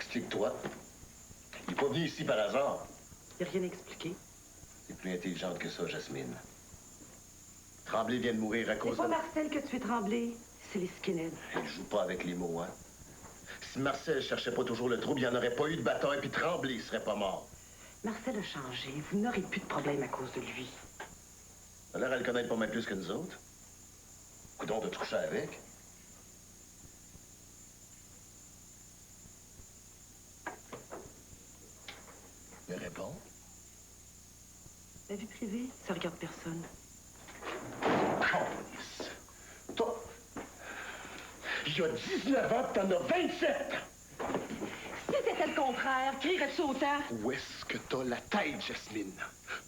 Explique-toi. Il n'est pas venu ici par hasard. Il n'y a rien à expliquer. T'es plus intelligente que ça, Jasmine. Tremblay vient de mourir à cause C'est pas de... Marcel que tu fais trembler, c'est les skinheads. Elle joue pas avec les mots, hein. Si Marcel cherchait pas toujours le trouble, il n'y en aurait pas eu de bataille, puis Tremblay serait pas mort. Marcel a changé. Vous n'aurez plus de problème à cause de lui. Alors, elle connaît pas mal plus que nous autres. Coudon, t'as-tu couché avec? Mais réponds. La vie privée, ça regarde personne. Câlisse. Toi, il y a 19 ans, t'en as 27! Si c'était le contraire, crierais-tu autant? Où est-ce que t'as la tête, Jasmine?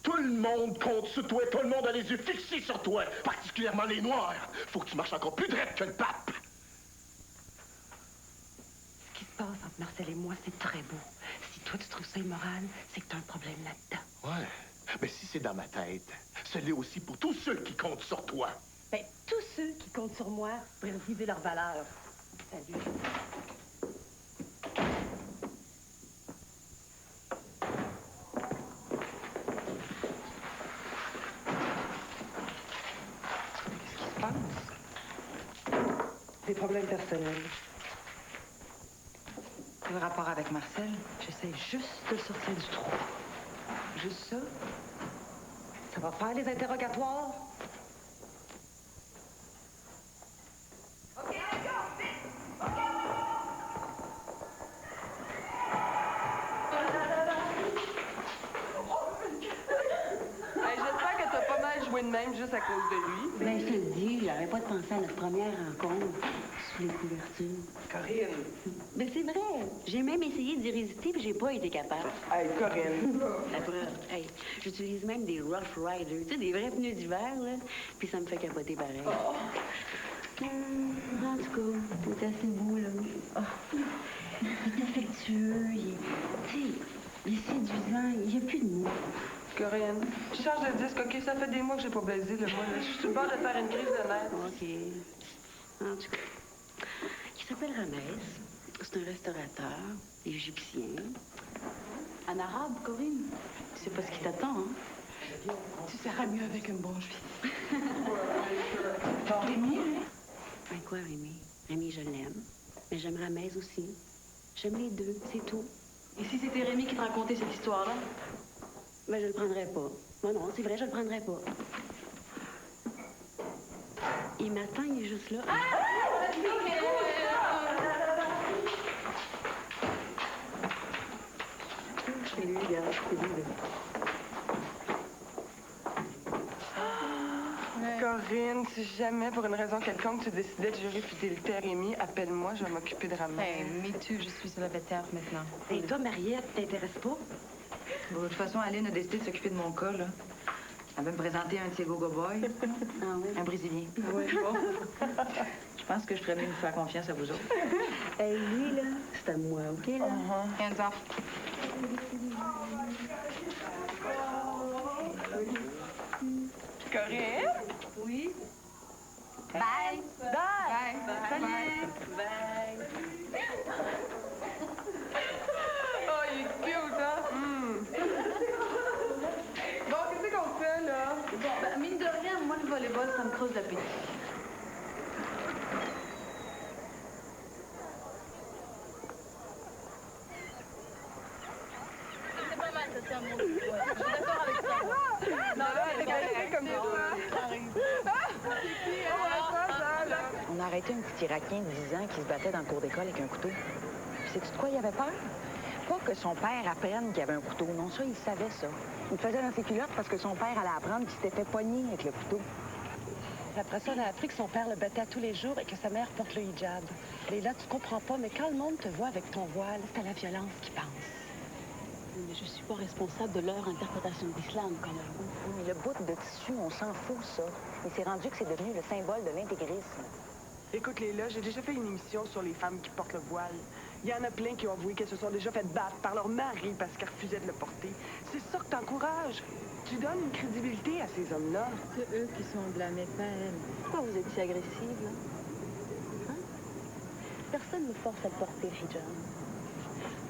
Tout le monde compte sur toi, tout le monde a les yeux fixés sur toi, particulièrement les Noirs. Faut que tu marches encore plus droit que le pape. Ce qui se passe entre Marcel et moi, c'est très beau. Si toi, tu trouves ça immoral, c'est que t'as un problème là-dedans. Ouais, mais si c'est dans ma tête, ce l'est aussi pour tous ceux qui comptent sur toi. Ben, tous ceux qui comptent sur moi pourraient briser leur valeur. Salut. Des problèmes personnels. Quel rapport avec Marcel? J'essaie juste de sortir du trou. Juste ça? Ça va faire les interrogatoires? OK, let's go! Vite! OK! Hey, j'espère que t'as pas mal joué de même juste à cause de lui. Ben, je te le dis, j'avais pas de penser à notre première rencontre sous les couvertures. Corinne. Ben, c'est vrai. J'ai même essayé d'y résister, puis j'ai pas été capable. Hey, Corinne. La preuve. Hey, j'utilise même des Rough Riders, tu sais, des vrais pneus d'hiver, là. Puis ça me fait capoter pareil. En tout cas, il est assez beau, là. Il est affectueux, tu sais, il est séduisant, il n'y a plus de mots. Corinne, je change de disque, OK? Ça fait des mois que j'ai pas baisé, le mois, là. Je suis sur le bord de faire une crise de nerfs. OK. En tout cas, il s'appelle Ramès. C'est un restaurateur, égyptien. En arabe, Corinne. Tu sais pas ce qui t'attend, hein? Tu seras mieux avec un bon juif. Ton Rémi, lui? Ben quoi, Rémi? Rémi, je l'aime. Mais j'aime Ramès aussi. J'aime les deux, c'est tout. Et si c'était Rémi qui te racontait cette histoire-là? Ben, je le prendrais pas. Non, non, c'est vrai, je le prendrais pas. Il m'attend, il est juste là. C'est lui, regarde, c'est lui, là. Corinne, si jamais, pour une raison quelconque, tu décidais de jurer fidélité à Rémi, appelle-moi, je vais m'occuper de Ramès. Hey, me too, je suis célibataire maintenant. Et toi, Mariette, t'intéresses pas? Bon, de toute façon, Aline a décidé de s'occuper de mon cas, là. Elle veut me présenter un de ses go-go boys. Ah oui? Un Brésilien. Oui, bon. Je pense que je ferais mieux de faire confiance à vous autres. Hey, lui, là, c'est à moi, OK, là? Hands off. Corinne? Oui? Bye! Bye! Salut! Bye! Oh, il est cute, hein? Bon, qu'est-ce qu'on fait, là? Bon, ben, mine de rien, moi, le volleyball, ça me creuse l'appétit. C'est pas mal, ça, c'est un bon truc. Ouais. Je suis d'accord avec ça. Non, là, elle est belle comme On a arrêté un petit Irakien de 10 ans qui se battait dans le cours d'école avec un couteau. Puis sais-tu de quoi il avait peur? Pas que son père apprenne qu'il y avait un couteau. Non, ça, il savait ça. Il le faisait dans ses culottes parce que son père allait apprendre qu'il s'était fait pogner avec le couteau. Après ça, on a appris que son père le battait à tous les jours et que sa mère porte le hijab. Et là, tu comprends pas, mais quand le monde te voit avec ton voile, c'est à la violence qu'il pense. Mais je suis pas responsable de leur interprétation de l'islam, quand même. Oui, mais le bout de tissu, on s'en fout, ça. Mais c'est rendu que c'est devenu le symbole de l'intégrisme. Écoute, Léla, j'ai déjà fait une émission sur les femmes qui portent le voile. Il y en a plein qui ont avoué qu'elles se sont déjà fait battre par leur mari parce qu'elles refusaient de le porter. C'est ça que t'encourages. Tu donnes une crédibilité à ces hommes-là. C'est eux qui sont blâmés, pas elle. Pourquoi vous êtes si agressive, là? Hein? Personne ne me force à le porter, le hijab.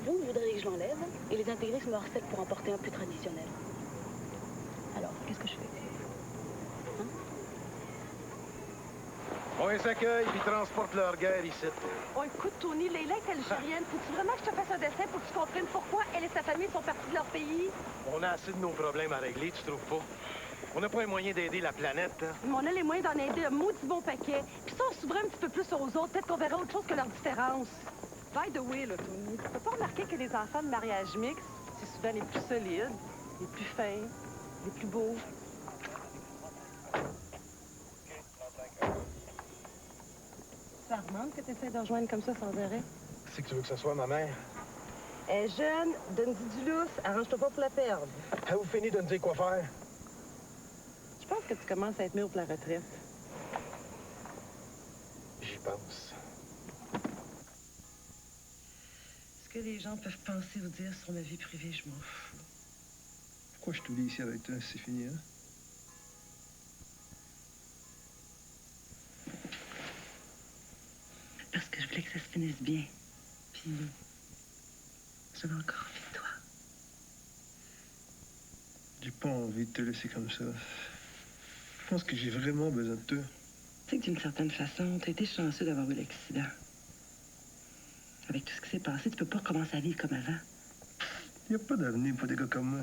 Bloom voudrait que je l'enlève et les intégristes me harcèlent pour en porter un plus traditionnel. Alors, qu'est-ce que je fais? Hein? On les accueille puis transporte leur guerre ici. Oh, écoute, Tony, Leila est algérienne. Faut-tu vraiment que je te fasse un dessin pour que tu comprennes pourquoi elle et sa famille sont partis de leur pays? On a assez de nos problèmes à régler, tu trouves pas? On n'a pas un moyen d'aider la planète, hein? Mais on a les moyens d'en aider un maudit bon paquet. Puis si on s'ouvrait un petit peu plus aux autres, peut-être qu'on verrait autre chose que leur différence. By the way, là, Tony, tu peux pas remarquer que les enfants de mariage mixte, c'est souvent les plus solides, les plus fins, les plus beaux. Ça remonte que tu essaies de rejoindre comme ça sans arrêt? C'est que tu veux que ce soit ma mère? Elle est jeune, donne-y du lousse, arrange-toi pas pour la perdre. Avez-vous fini de me dire quoi faire? Je pense que tu commences à être mûr pour la retraite. J'y pense. Ce que les gens peuvent penser ou dire sur ma vie privée, je m'en fous. Pourquoi je te lis ici avec toi? C'est fini, hein? Parce que je voulais que ça se finisse bien. Puis, j'avais encore envie de toi. J'ai pas envie de te laisser comme ça. Je pense que j'ai vraiment besoin de toi. Tu sais que d'une certaine façon, t'as été chanceux d'avoir eu l'accident. Avec tout ce qui s'est passé, tu peux pas recommencer à vivre comme avant. Il n'y a pas d'avenir pour des gars comme moi.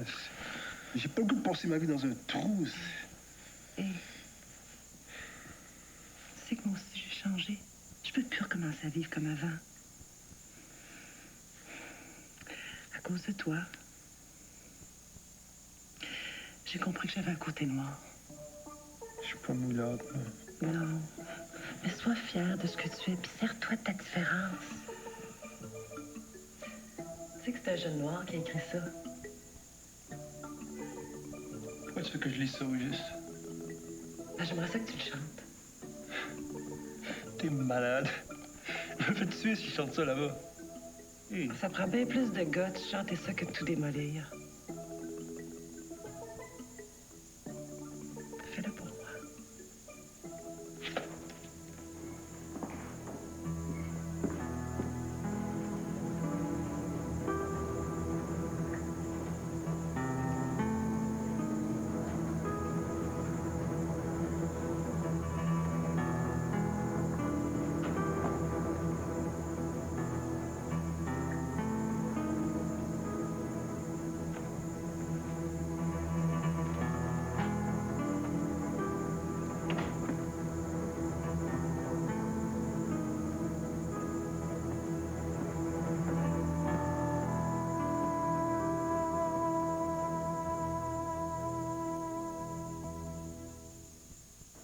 J'ai pas le goût de passer ma vie dans un trou. Hey. Tu sais que moi aussi, j'ai changé. Je peux plus recommencer à vivre comme avant. À cause de toi. J'ai compris que j'avais un côté noir. Je suis pas moulade, moi. Non. Mais sois fier de ce que tu es, puis sers-toi de ta différence. Tu sais que c'est un jeune noir qui a écrit ça. Pourquoi tu veux que je lise ça au juste? Ben, j'aimerais ça que tu le chantes. T'es malade. Je me fais tuer si je chante ça là-bas. Hey. Ça prend bien plus de gars de chanter ça que de tout démolir. Fais-le pour moi.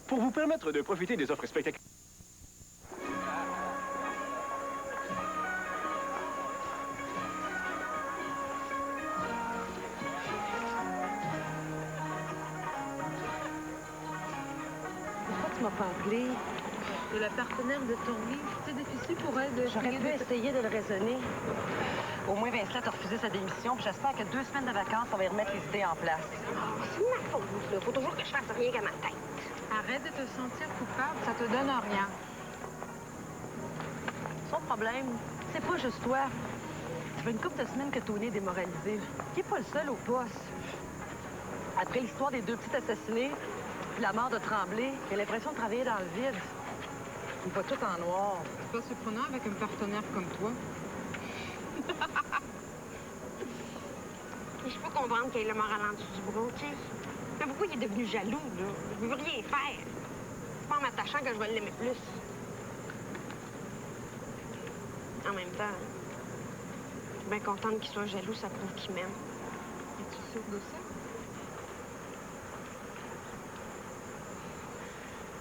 Pour vous permettre de profiter des offres spectaculaires. Pourquoi tu m'as pas appelé? De la partenaire de ton livre, c'est difficile pour elle de... J'aurais pu essayer de le raisonner. Au moins, Vincent a refusé sa démission, puis j'espère que 2 semaines de vacances, on va y remettre les idées en place. C'est ma faute, là. Faut toujours que je fasse rien qu'à ma tête. Arrête de te sentir coupable, ça te donne rien. Son problème, c'est pas juste toi. Ça fait une couple de semaines que Tony est démoralisé. Il est pas le seul au poste. Après l'histoire des 2 petits assassinés, puis la mort de Tremblay, il a l'impression de travailler dans le vide. Il voit tout en noir. C'est pas surprenant avec un partenaire comme toi. Je peux comprendre qu'il ait le moral en dessous du bras, tu sais. Mais pourquoi il est devenu jaloux, là? Il veut rien faire. C'est pas en m'attachant que je vais l'aimer plus. En même temps, je suis bien contente qu'il soit jaloux, ça prouve qu'il m'aime. Es-tu sûre de ça?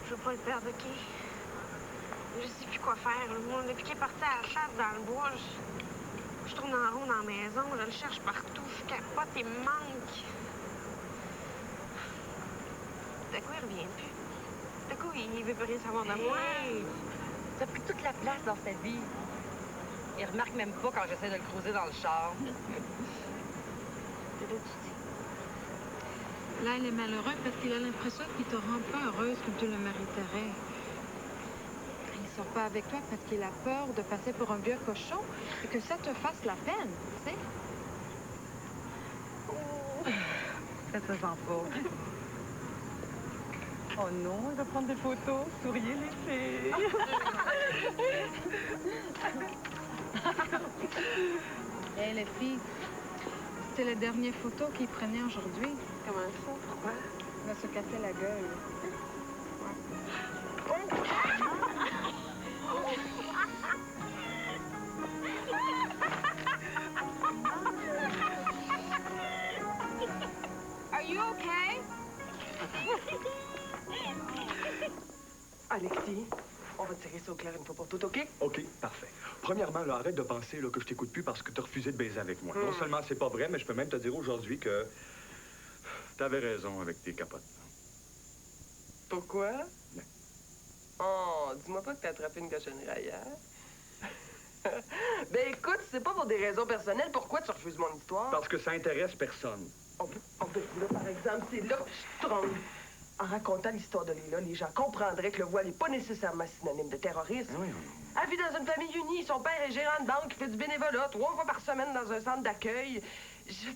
Je veux pas le perdre, OK? Je sais plus quoi faire, là. Moi, depuis qu'il est parti à la chasse dans le bois, je tourne en rond dans la maison, je le cherche partout, je capote, il me manque. D'un coup, il revient plus. D'un coup, il veut plus rien savoir de moi. Ça a pris toute la place dans sa vie. Il remarque même pas quand j'essaie de le creuser dans le char. Là, il est malheureux parce qu'il a l'impression qu'il te rend pas heureuse comme tu le mériterais. Il sort pas avec toi parce qu'il a peur de passer pour un vieux cochon et que ça te fasse la peine, tu sais. Ça se sent pas. Oh non, il va prendre des photos. Souriez les filles. Hé, les filles, c'était la dernière photo qu'il prenait aujourd'hui. Comment ça? Pourquoi? Il va se casser la gueule. Are you okay? Alexis, on va tirer ça au clair une fois pour toutes, OK? OK, parfait. Premièrement, là, arrête de penser là, que je t'écoute plus parce que t'as refusé de baiser avec moi. Non seulement c'est pas vrai, mais je peux même te dire aujourd'hui que t'avais raison avec tes capotes. Pourquoi? Non. Oh, dis-moi pas que t'as attrapé une cochonnerie ailleurs. Ben écoute, si c'est pas pour des raisons personnelles, pourquoi tu refuses mon histoire? Parce que ça intéresse personne. Là, par exemple, c'est là que je te trompe. En racontant l'histoire de Léla, les gens comprendraient que le voile n'est pas nécessairement synonyme de terrorisme. Oui, Elle vit dans une famille unie. Son père est gérant de banque, qui fait du bénévolat 3 fois par semaine dans un centre d'accueil. Tu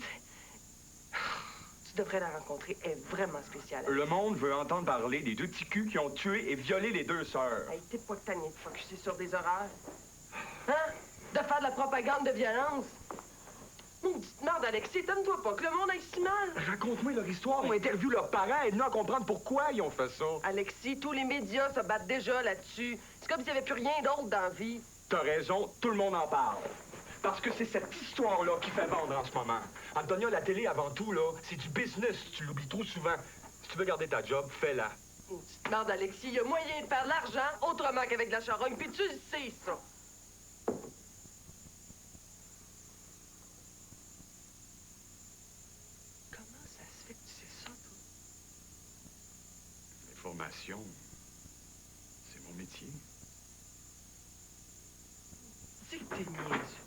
devrais la rencontrer. Elle est vraiment spéciale. Le monde veut entendre parler des 2 petits culs qui ont tué et violé les 2 sœurs. Hey, t'es pas tanné de focusser sur des horreurs. Hein? De faire de la propagande de violence. Petite merde, Alexis, étonne-toi pas que le monde aille si mal. Raconte-moi leur histoire ou interviewe leurs parents et aide-nous à comprendre pourquoi ils ont fait ça. Alexis, tous les médias se battent déjà là-dessus. C'est comme s'il n'y avait plus rien d'autre dans la vie. T'as raison, tout le monde en parle. Parce que c'est cette histoire-là qui fait vendre en ce moment. Antonia, la télé, avant tout, là, c'est du business. Tu l'oublies trop souvent. Si tu veux garder ta job, fais-la. Une petite merde, Alexis, il y a moyen de faire de l'argent autrement qu'avec de la charogne, puis tu le sais, ça. L'information, c'est mon métier. C'est que t'es niaiseux.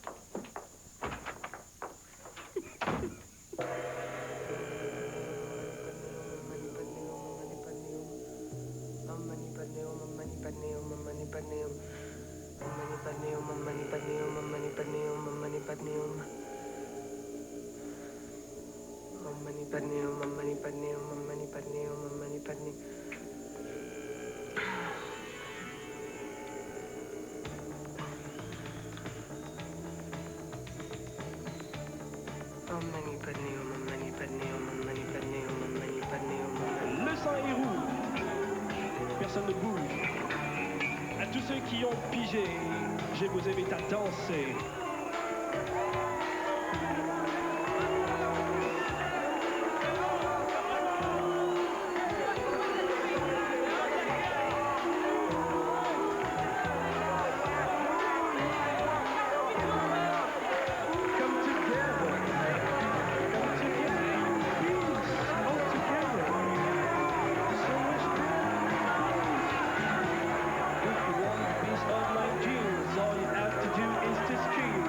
Le sang est rouge. Personne ne bouge. À tous ceux qui ont pigé, je vous invite à danser. All you have to do is to scream.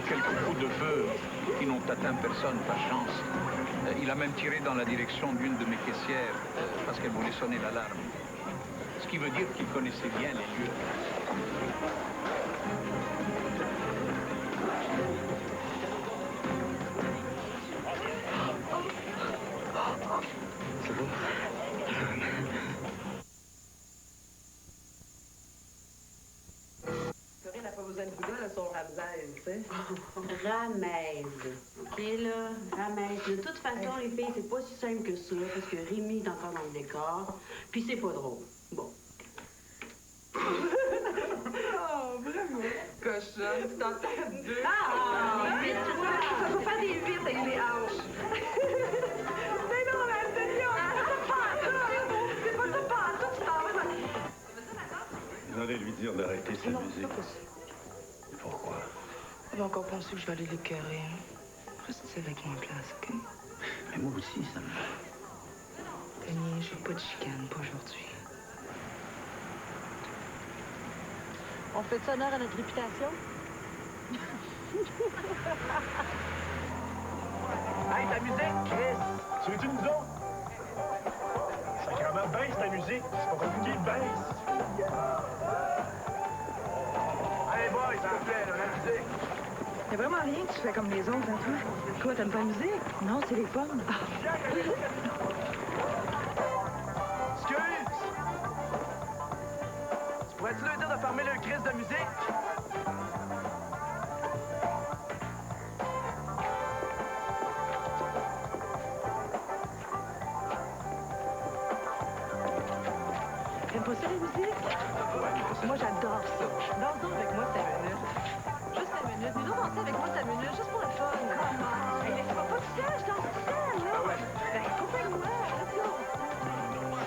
quelques coups de feu qui n'ont atteint personne par chance. Il a même tiré dans la direction d'une de mes caissières parce qu'elle voulait sonner l'alarme. Ce qui veut dire qu'il connaissait bien les lieux. C'est bon. Corinne n'a pas besoin de goudin, là, son Ramsès, tu sais. Ramèse. OK, là? Ramèse. De toute façon, les filles, c'est pas si simple que ça, parce que Rémi est encore dans le décor, puis c'est pas drôle. Bon. Oh, vraiment. Cochonne, tu t'entends deux. Mais ça faut faire des vitres avec les hanches. Mais non, mais Antonio, c'est pas ça, pas tout, tu t'en vas. Vous allez lui dire d'arrêter sa Non, musique. c'est pas possible. Pourquoi? Elle va encore penser que je vais aller l'écœurer, hein. Reste avec moi en place, OK? Mais moi aussi, ça me... Tony, j'ai pas de chicane, pas aujourd'hui. On fait ça honneur à notre réputation? Hey, ta musique, Chris! Tu veux-tu nous autres? Sacrément, baisse ta musique. C'est pas compliqué, baisse. Allez, boys, ça me plaît, là, la musique. Y'a vraiment rien que tu fais comme les autres, hein, toi? Quoi, t'aimes pas la musique? Non, c'est les pommes. Excuse! Tu pourrais-tu leur dire de fermer le Chris de musique? T'aimes pas ça, la musique? Moi, j'adore ça. Danse donc avec moi 5 minutes. Juste 5 minutes. Mais non, dansez avec moi 5 minutes, juste pour le fun. Hey, laisse-moi pas tout seul, je danse tout seul, là. Ben, accompagne-moi, let's go. Et ça, la musique.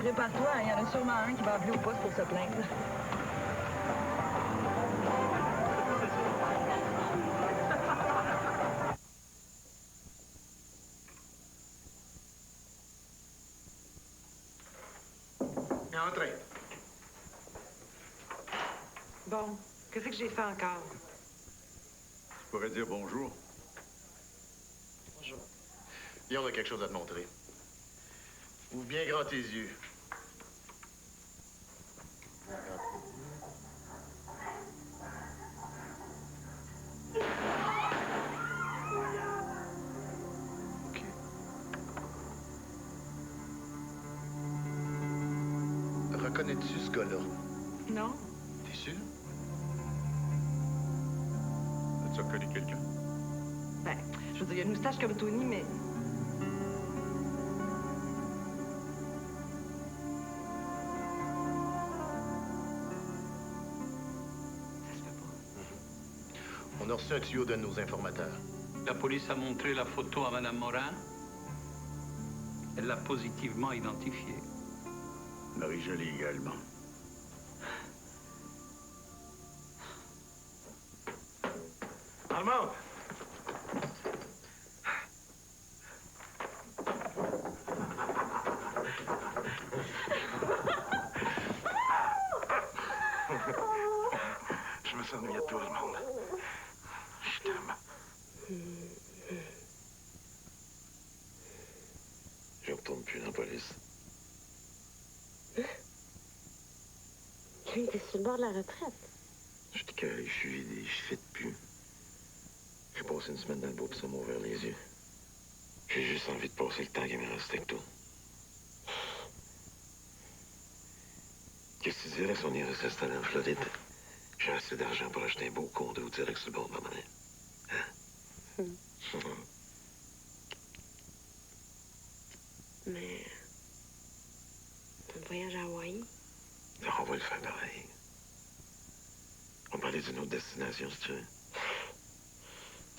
Prépare-toi, il y en a sûrement un qui va appeler au poste pour se plaindre. Entrez. Bon, qu'est-ce que j'ai fait encore? Tu pourrais dire bonjour. Bonjour. Et on a quelque chose à te montrer. Ouvre bien grand tes yeux. OK. Reconnais-tu ce gars-là? Non? T'es sûr? As-tu reconnu quelqu'un? Ben, je veux dire, il y a une moustache comme Tony, mais... On a reçu un tuyau d'un de nos informateurs. La police a montré la photo à Mme Morin. Elle l'a positivement identifiée. Marie-Jolie également. Armand! Je me sens ennuyé de tout le monde. Je t'aime. Je retourne plus dans la police. Lui, t'es sur le bord de la retraite. Je suis carré, je suis vidé, je fais plus. J'ai passé une semaine dans le beau pis ça m'a ouvert les yeux. J'ai juste envie de passer le temps qui me reste avec toi. Qu'est-ce que tu dirais si on irait s'installer en Floride? J'ai assez d'argent pour acheter un beau condo direct sur le bord de ma mer. Hein? Mais... notre voyage à Hawaï? Alors, on va le faire pareil. On va parler d'une autre destination, si tu veux.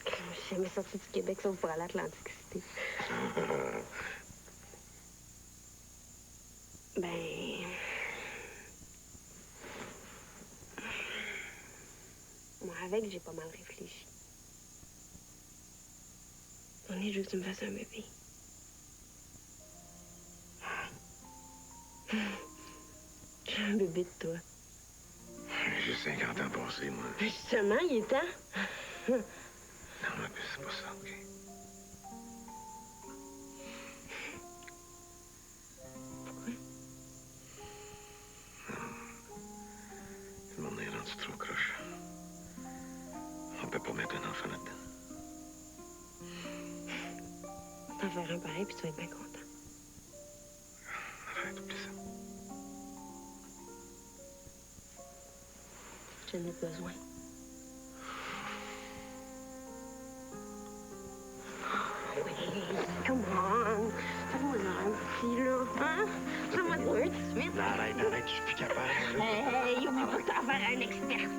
J'ai jamais sorti du Québec sauf pour aller à Atlantic City. Ben... moi, savais que j'ai pas mal réfléchi. On est juste que tu me fasses un bébé. J'ai un bébé de toi. J'ai 50 ans passés, moi. Justement, il est temps. Non, mais c'est pas ça, OK? Pourquoi? Le monde est rendu trop croche. On peut pas mettre un enfant là-dedans. On va t'en faire un pareil, puis tu vas être bien content. Arrête, oublie ça. J'en ai besoin. Oui, come on. Fais-moi un petit, là. Hein? Fais-moi un tout de suite. Arrête, je suis plus capable. Hey, oublie pas que t'as affaire à un expert.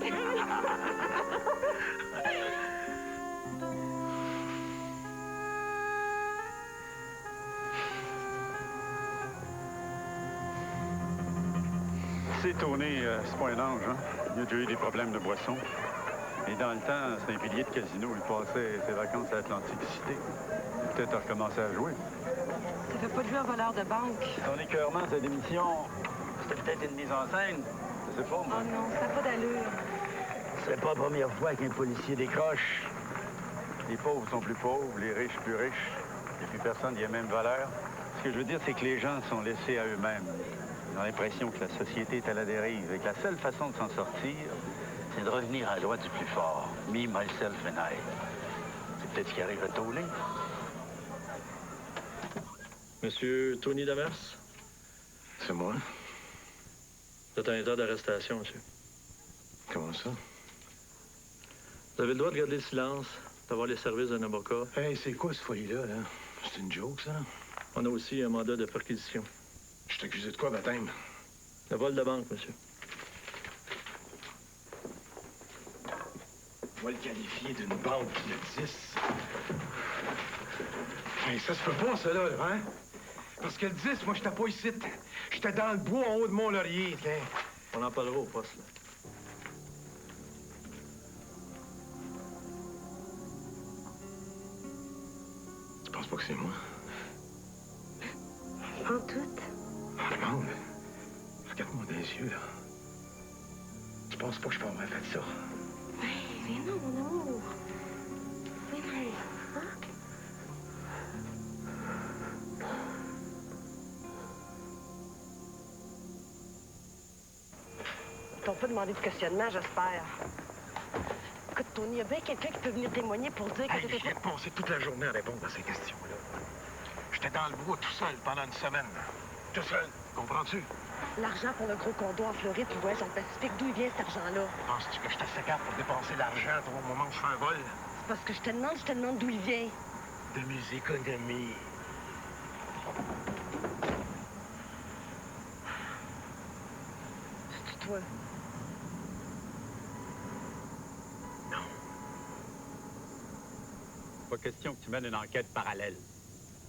C'est Tony, c'est pas un ange, hein? Il a déjà eu des problèmes de boisson. Et dans le temps, c'est un pilier de casino. Il passait ses vacances à Atlantic City. Il a peut-être recommencé à jouer. Ça fait pas de lui un voleur de banque. Son écœurement, sa démission, c'était peut-être une mise en scène. Je sais pas, moi. Oh non, ça n'a pas d'allure. C'est pas la première fois qu'un policier décroche. Les pauvres sont plus pauvres, les riches plus riches. Et puis personne n'y a même valeur. Ce que je veux dire, c'est que les gens sont laissés à eux-mêmes. Ils ont l'impression que la société est à la dérive et que la seule façon de s'en sortir, c'est de revenir à la loi du plus fort. Me, myself and I. C'est peut-être ce qui arrive à Tony. Monsieur Tony Demers? C'est moi? Vous êtes en état d'arrestation, monsieur. Comment ça? Vous avez le droit de garder le silence, d'avoir les services d'un avocat. Hey, c'est quoi, cette folie-là, là? C'est une joke, ça? On a aussi un mandat de perquisition. Je suis accusé de quoi, baptême? Le vol de banque, monsieur. On va le qualifier d'une banque de 10. Hey, ça se peut pas, ça, là, hein? Parce que le 10, moi, j'étais pas ici. J'étais dans le bois en haut de Mont-Laurier, là. On en parlera au poste, là. Tu penses pas que c'est moi? En tout. Armande, regarde-moi dans les yeux, là. Tu penses pas que je peux avoir fait ça? Mais non, mon amour. Mais non, hein? Ils t'ont pas demandé de questionnement, j'espère. Écoute, Tony, il y a bien quelqu'un qui peut venir témoigner pour dire que Hey, t'étais j'ai passé toute la journée à répondre à ces questions-là. J'étais dans le bois tout seul pendant une semaine. Tout seul, comprends-tu? L'argent pour le gros condo en Floride puis voyage dans le Pacifique, d'où il vient cet argent-là? Penses-tu que je suis assez capable pour dépenser l'argent au moment où je fais un vol? C'est parce que je te demande d'où il vient. De mes économies. C'est toi. Pas question que tu mènes une enquête parallèle.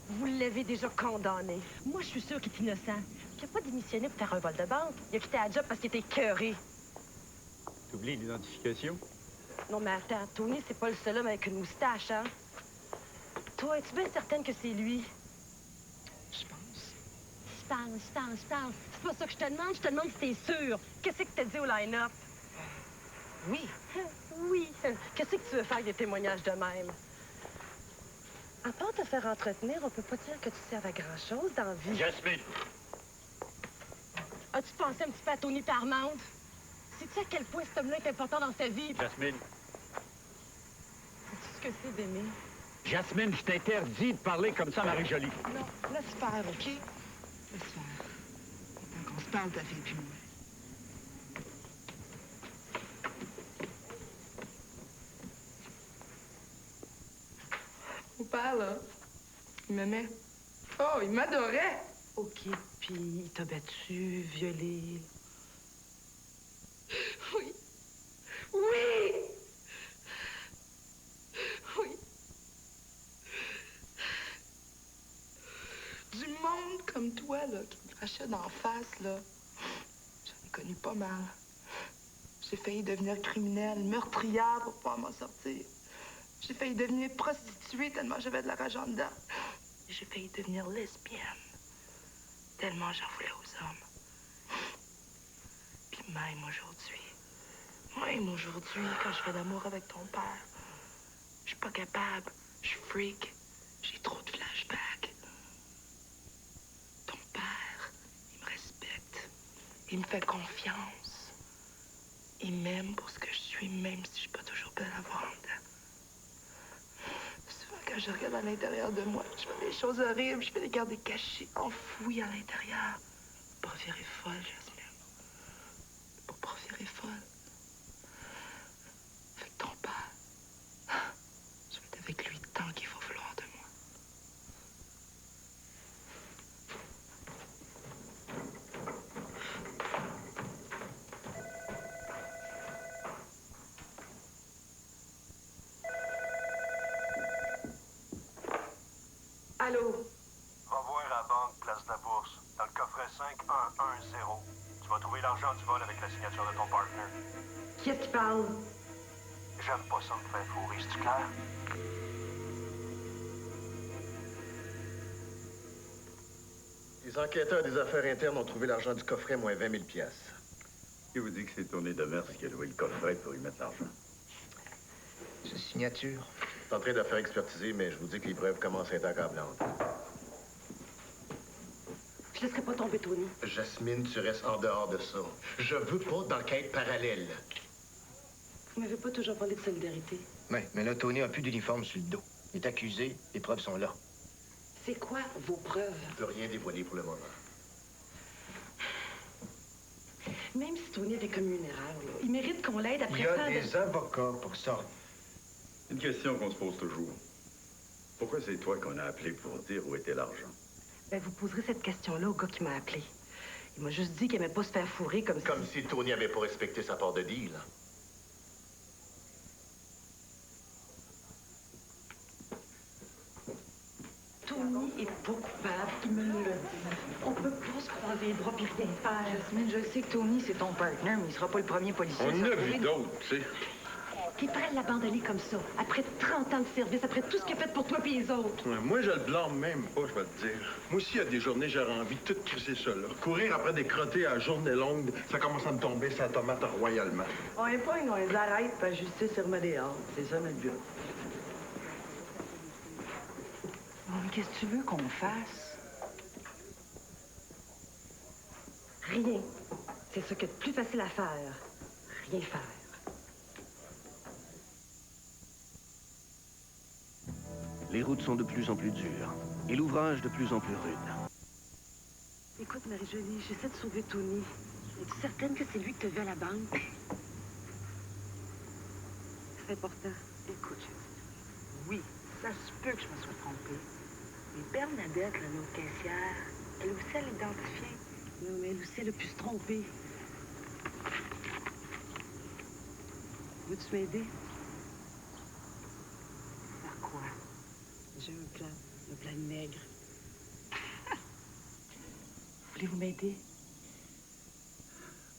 Vous l'avez déjà condamné. Moi, je suis sûre qu'il est innocent. Il n'a pas démissionné pour faire un vol de banque. Il a quitté la job parce qu'il était écœuré. T'oublies l'identification? Non, mais attends, Tony, c'est pas le seul homme avec une moustache, hein? Toi, es-tu bien certaine que c'est lui? Je pense. Je pense. C'est pas ça que je te demande si t'es sûr. Qu'est-ce que t'as dit au line-up? Oui. Oui. Qu'est-ce que tu veux faire avec des témoignages de même? À part te faire entretenir, on peut pas dire que tu serves à grand-chose dans la vie. Jasmine! As-tu pensé un petit peu à Tony Parmande? Sais-tu à quel point cet homme-là est important dans sa vie? Jasmine! Sais-tu ce que c'est d'aimer? Jasmine, je t'interdis de parler comme ça à Marie-Jolie. Non, laisse faire, OK? Laisse faire. Tant qu'on se parle, ta fille puis moi. Mon père, là, il m'aimait. Oh, il m'adorait! OK, puis il t'a battu, violé. Oui. Oui! Oui. Du monde comme toi, là, qui me crachait d'en face, là. J'en ai connu pas mal. J'ai failli devenir criminelle, meurtrière pour pouvoir m'en sortir. J'ai failli devenir prostituée tellement j'avais de l'argent en dedans. J'ai failli devenir lesbienne tellement j'en voulais aux hommes. Puis même aujourd'hui, quand je fais l'amour avec ton père, je suis pas capable, je suis freak, j'ai trop de flashbacks. Ton père, il me respecte, il me fait confiance. Il m'aime pour ce que je suis, même si je suis pas toujours belle à voir en dedans. Souvent, quand je regarde à l'intérieur de moi, je fais des choses horribles, je fais les garder cachées, enfouies à l'intérieur. Pour pas virer folle, Jasmine. Pour pas virer folle. Avec ton père, je vais être avec lui tant qu'il faut vouloir de moi. Allô? Va voir à la banque, place de la Bourse, dans le coffret 5110. Tu vas trouver l'argent du vol avec la signature de ton partner. Qui est-ce qui parle? J'aime pas ça me faire fourrer, c'est-tu clair? Les enquêteurs des affaires internes ont trouvé l'argent du coffret, moins 20 000 piastres. Qui vous dit que c'est Tony Demers qui a loué le coffret pour y mettre l'argent? C'est signature. Je suis en train de la faire expertiser, mais je vous dis que les preuves commencent à être accablantes. Je laisserai pas tomber, Tony. Jasmine, tu restes en dehors de ça. Je veux pas d'enquête parallèle. Vous m'avez pas toujours parlé de solidarité. Oui, mais là, Tony a plus d'uniforme sur le dos. Il est accusé, les preuves sont là. C'est quoi vos preuves? Je peux rien dévoiler pour le moment. Même si Tony avait commis une erreur, là, il mérite qu'on l'aide après Il y a ça. des avocats pour ça. Une question qu'on se pose toujours. Pourquoi c'est toi qu'on a appelé pour dire où était l'argent? Ben, vous poserez cette question-là au gars qui m'a appelé. Il m'a juste dit qu'il aimait pas se faire fourrer comme ça. Comme si Tony avait pas respecté sa part de deal. Tony est pas coupable, il me l'a dit. On peut pas se croiser les bras puis rien faire. Jasmine, je sais que Tony, c'est ton partner, mais il sera pas le premier policier. On a vu d'autres, tu sais. T'es prêt à l'abandonner comme ça, après 30 ans de service, après tout ce qu'il a fait pour toi et les autres. Ouais, moi, je le blâme même pas, je vais te dire. Moi aussi, il y a des journées, j'aurais envie de tout crisser ça, là. Courir après des crottés à la journée longue, ça commence à me tomber sa tomate royalement. On est pas, on les arrête, puis la justice remet des ordres. C'est ça notre but. Bon, mais qu'est-ce que tu veux qu'on fasse? Rien. C'est ce qu'il y a de plus facile à faire. Rien faire. Les routes sont de plus en plus dures et l'ouvrage de plus en plus rude. Écoute, Marie-Jolie, j'essaie de sauver Tony. Es-tu certaine que c'est lui qui te vu à la banque? C'est important. Écoute, oui, ça se peut que je me sois trompée. Mais Bernadette, là, notre caissière, elle aussi, elle l'identifiée. Non, mais elle aussi, elle a pu se tromper. Veux-tu m'aider? Faire quoi? J'ai un plan nègre. Voulez-vous m'aider?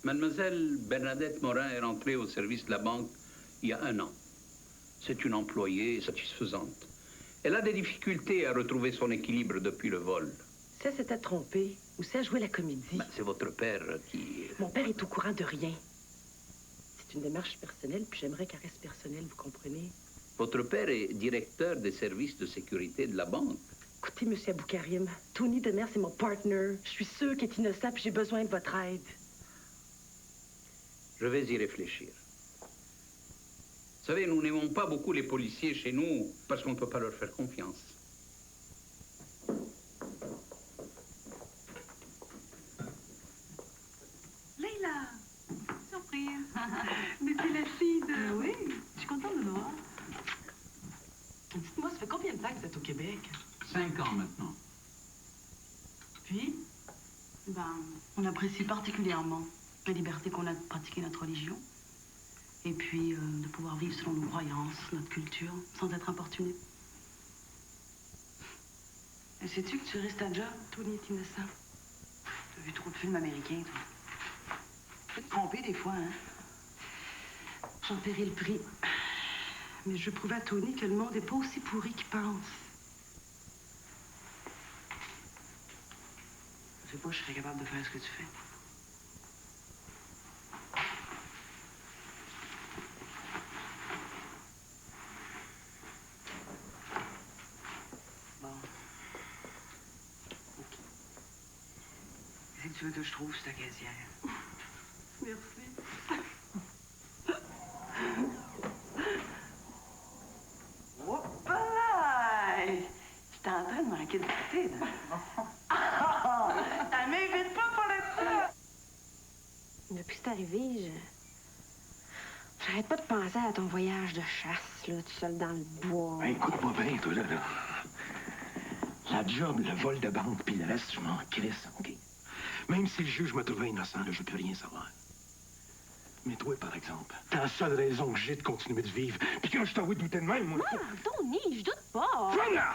Mademoiselle Bernadette Morin est rentrée au service de la banque il y a 1 an. C'est une employée satisfaisante. Elle a des difficultés à retrouver son équilibre depuis le vol. Si elle s'était trompée, ou si elle jouait la comédie. C'est votre père qui... Mon père est au courant de rien. C'est une démarche personnelle, puis j'aimerais qu'elle reste personnelle, vous comprenez? Votre père est directeur des services de sécurité de la banque. Écoutez, Monsieur Aboukarim, Tony Demers est mon partner. Je suis sûre qu'il est innocent, puis j'ai besoin de votre aide. Je vais y réfléchir. Vous savez, nous n'aimons pas beaucoup les policiers chez nous parce qu'on ne peut pas leur faire confiance. Leïla! Surprise! Mais c'est la fille de... Oui, je suis contente de nous voir. Dites-moi, ça fait combien de temps que vous êtes au Québec? 5 ans maintenant. Puis, on apprécie particulièrement la liberté qu'on a de pratiquer notre religion. Et puis, de pouvoir vivre selon nos croyances, notre culture, sans être importuné. Et sais-tu que tu risques ta job? Tony est innocent. T'as vu trop de films américains, toi. Tu peux te tromper des fois, hein? J'en paierai le prix. Mais je veux prouver à Tony que le monde n'est pas aussi pourri qu'il pense. Je sais pas, je serais capable de faire ce que tu fais. Bon. OK. Qu'est-ce que tu veux que je trouve sur ta caissière? Merci. J'étais en train de manquer de goûter, là. Elle m'invite pas pour l'instant! Depuis que c'est arrivé, j'arrête pas de penser à ton voyage de chasse, là, tout seul dans le bois. Ben, écoute-moi bien, toi, là. La job, le vol de banque, puis le reste, je m'en crisse, OK? Même si le juge me trouvait innocent, là, je veux plus rien savoir. Mais toi, par exemple, t'as la seule raison que j'ai de continuer de vivre. Puis quand je t'avoue de douter de même, moi... Non, Tony, je doute pas. Ferme-la!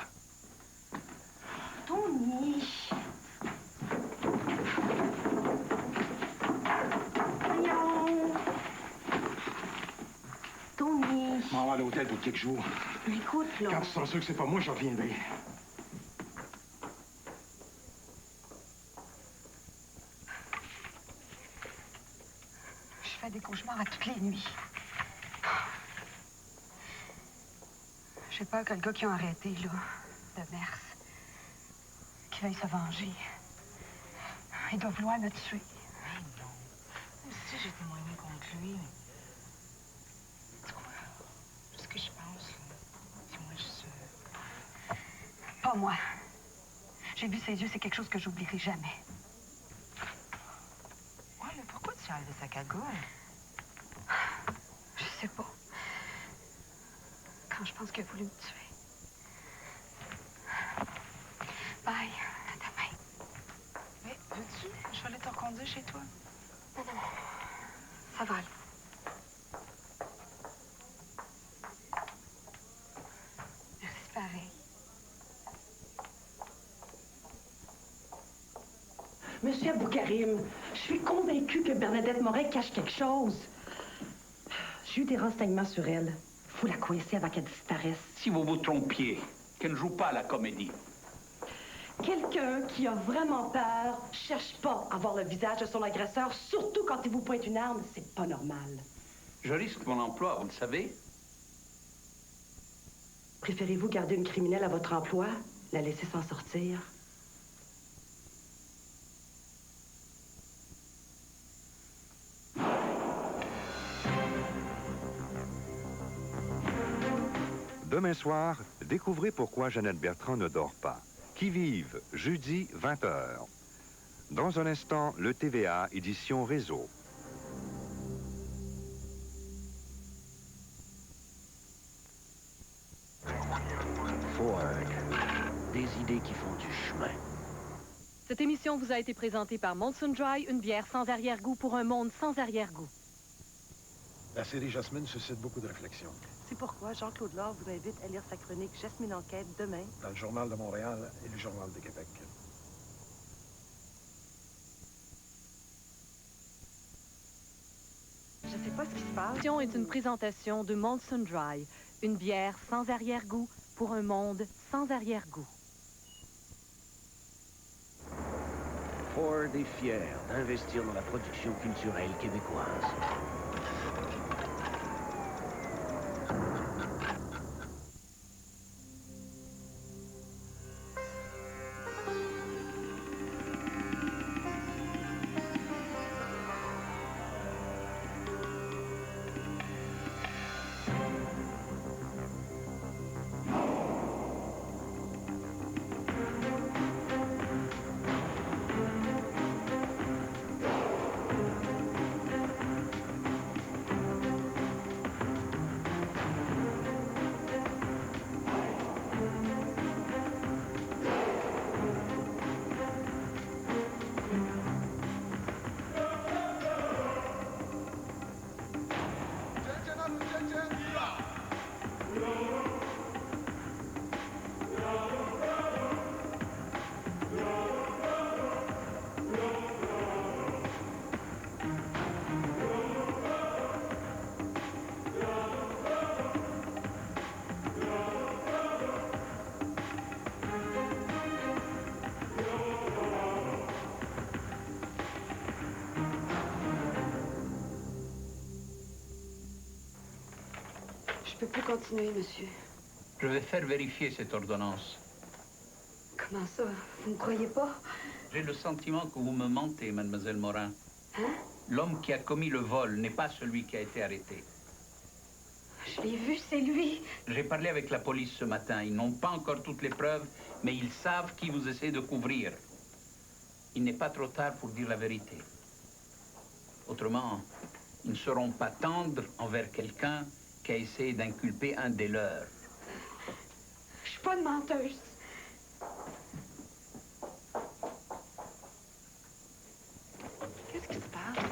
Tony. Voyons. Tony. Je m'en vais à l'hôtel pour quelques jours. Écoute, là. Quand tu seras sûr que c'est pas moi, je reviendrai. Je fais des cauchemars à toutes les nuits. J'ai peur que le gars qui a arrêté, là, de Mers, qu'il veuille se venger. Il doit vouloir me tuer. Mais non. Moi aussi, j'ai témoigné contre lui. Tu crois? Ce que je pense, c'est moi, Pas moi. J'ai vu ses yeux, c'est quelque chose que j'oublierai jamais. Ouais, mais pourquoi tu as enlevé sa cagoule? Je sais pas. Quand je pense qu'il a voulu me tuer. Bye. À demain. Mais veux-tu? Je vais aller te reconduire chez toi. Non, non. Ça va aller. Merci, pareil. Monsieur Aboukarim, je suis convaincue que Bernadette Morin cache quelque chose. J'ai eu des renseignements sur elle. Faut la coincer avant qu'elle disparaisse. Si vous vous trompiez, qu'elle ne joue pas à la comédie. Quelqu'un qui a vraiment peur cherche pas à voir le visage de son agresseur, surtout quand il vous pointe une arme, c'est pas normal. Je risque mon emploi, vous le savez. Préférez-vous garder une criminelle à votre emploi, la laisser s'en sortir? Demain soir, découvrez pourquoi Jeannette Bertrand ne dort pas. Qui vive, jeudi, 20h. Dans un instant, le TVA, édition Réseau. Ford. Des idées qui font du chemin. Cette émission vous a été présentée par Molson Dry, une bière sans arrière-goût pour un monde sans arrière-goût. La série Jasmine suscite beaucoup de réflexions. C'est pourquoi Jean-Claude Laure vous invite à lire sa chronique Jasmine Enquête demain. Dans le Journal de Montréal et le Journal de Québec. Je sais pas ce qui se passe. L'émission est une présentation de Molson Dry, une bière sans arrière-goût pour un monde sans arrière-goût. Ford est fier d'investir dans la production culturelle québécoise. Je peux plus continuer, monsieur. Je vais faire vérifier cette ordonnance. Comment ça? Vous ne croyez pas? J'ai le sentiment que vous me mentez, mademoiselle Morin. Hein? L'homme qui a commis le vol n'est pas celui qui a été arrêté. Je l'ai vu, c'est lui. J'ai parlé avec la police ce matin. Ils n'ont pas encore toutes les preuves, mais ils savent qui vous essaie de couvrir. Il n'est pas trop tard pour dire la vérité. Autrement, ils ne seront pas tendres envers quelqu'un qui a essayé d'inculper un des leurs. Je suis pas une menteuse. Qu'est-ce qui se passe?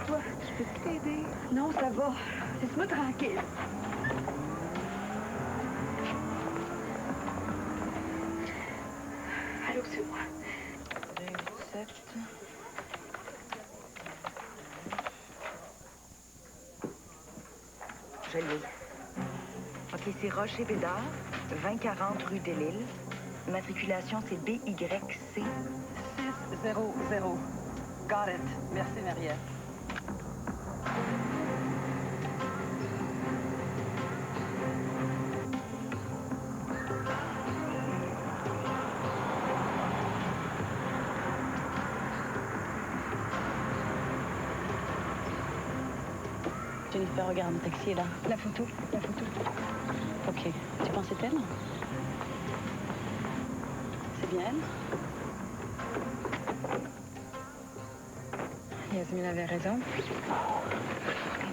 Toi, je peux t'aider? Non, ça va. Laisse-moi tranquille. Allô, c'est moi. 27. Je l'ai. OK, c'est Rocher Bédard, 2040 rue des Lilles. Matriculation, c'est BYC. 600. Got it. Merci, Mariette. Jennifer, regarde, le taxi est là. La photo. OK. Tu penses que c'est elle? C'est bien elle? Yasmine avait raison.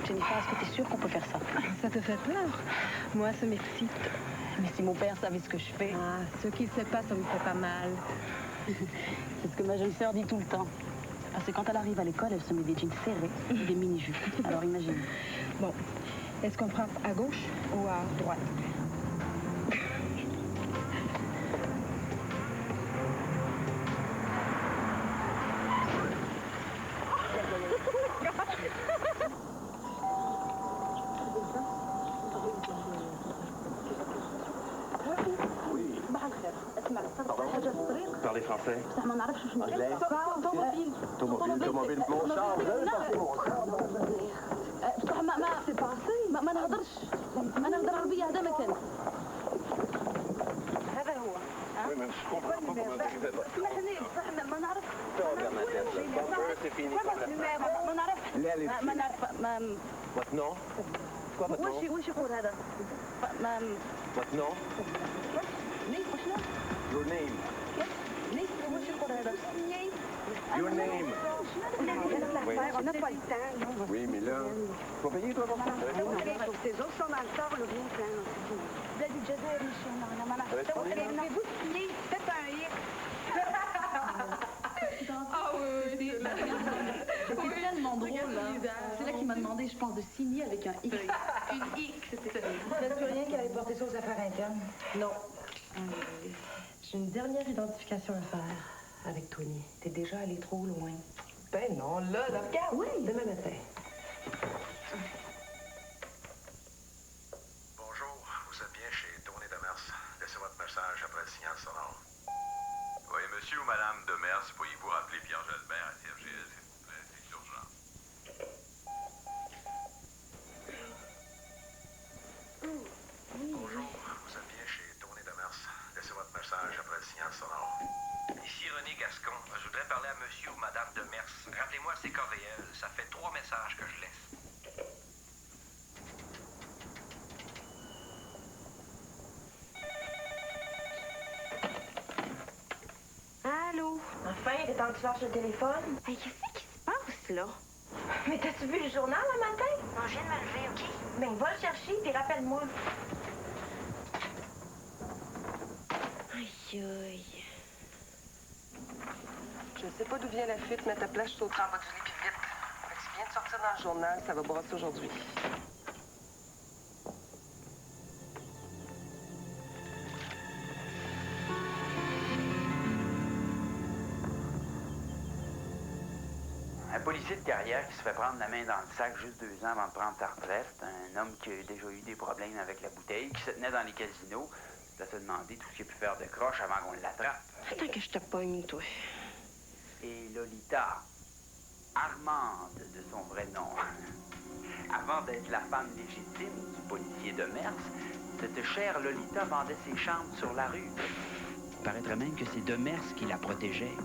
Jennifer, est-ce que tu es sûre qu'on peut faire ça? Ça te fait peur? Moi, ça m'excite. Mais si mon père savait ce que je fais... Ah, ce qu'il ne sait pas, ça me fait pas mal. C'est ce que ma jeune sœur dit tout le temps. Parce que quand elle arrive à l'école, elle se met des jeans serrés et des mini-jupes. Alors imagine. Bon, est-ce qu'on frappe à gauche ou à droite? Parlez français. ما نعرفش شو أنجليزي. طوموبيل طوموبيل mon char بصح ما نهضرش ما نهضر عربية هذا ما كان هذا هو Oui, mais je comprends pas comment vous êtes là. اسمحني بصح ما نعرف C'est fini. ما نعرف ما نعرف Votre nom? Quoi votre nom? وش يقول هذا Votre nom? Your name. Your name. On n'a pas le temps. Oui, mais là, tu vas payer toi pour ça? Ces autres sont dans le tort, le bien plein. Pouvez-vous signer? Faites un X. Ah oui, c'était tellement drôle, là. C'est là qu'il m'a demandé, je pense, de signer avec un X. Une X, c'était... Il n'y a plus rien qui avait porté ça aux affaires internes? Non. J'ai une dernière identification à faire avec Tony. T'es déjà allé trop loin. Ben non, là, regarde. Oui. Demain matin. Bonjour, vous êtes bien chez Tony Demers. Laissez votre message après le signal sonore. Oui, monsieur ou madame Demers, pourriez-vous rappeler Pierre Jalbert à CFGL, s'il vous plaît? C'est urgent. Bonjour, vous êtes bien chez Tony Demers. Laissez votre message après le signal sonore. Ici René Gascon. Je voudrais parler à monsieur ou madame Demers. Rappelez-moi, c'est cas réel. Ça fait 3 messages que je laisse. Allô? Enfin, il est temps que tu lâches le téléphone. Hey, qu'est-ce qui se passe, là? Mais t'as-tu vu le journal le matin? Non, je viens de me lever, OK? Ben, va le chercher, puis rappelle-moi. Aïe. aïe. Je ne sais pas d'où vient la fuite, mais à ta place, je sauterai en bas du lit puis vite. Fait que ce qui vient de sortir dans le journal, ça va brasser aujourd'hui. Un policier de carrière qui se fait prendre la main dans le sac juste 2 ans avant de prendre sa retraite. Un homme qui a déjà eu des problèmes avec la bouteille, qui se tenait dans les casinos. Il a se demandé tout ce qu'il a pu faire de croche avant qu'on l'attrape. Attends que je te pogne, toi. Et Lolita, Armande de son vrai nom, avant d'être la femme légitime du policier de Mers, cette chère Lolita vendait ses chambres sur la rue. Il paraîtrait même que c'est de Mers qui la protégeait.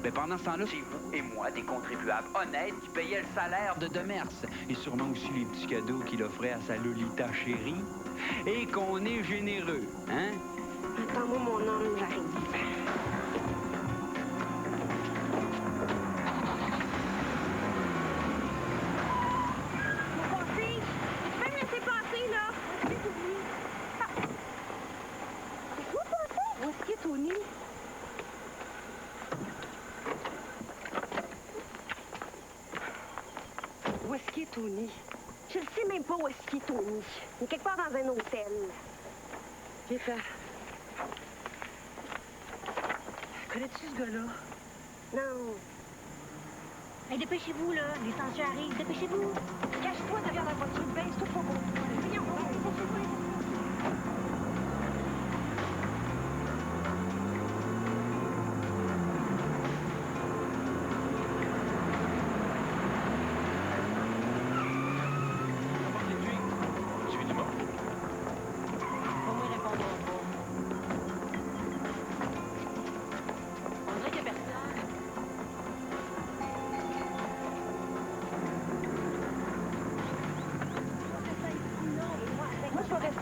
Mais pendant ce temps-là, c'est vous et moi, des contribuables honnêtes, qui payaient le salaire de Demers. Et sûrement aussi les petits cadeaux qu'il offrait à sa Lolita chérie. Et qu'on est généreux, hein? Attends-moi, mon homme, j'arrive. Tony. Je ne sais même pas où est-ce qu'il est, Tony. Il est quelque part dans un hôtel. Viens faire. Connais-tu ce gars-là? Non. Hey, dépêchez-vous, là. Les censures arrivent. Dépêchez-vous. Cache-toi derrière la voiture. Baisse-toi pour mon toit. Voyons,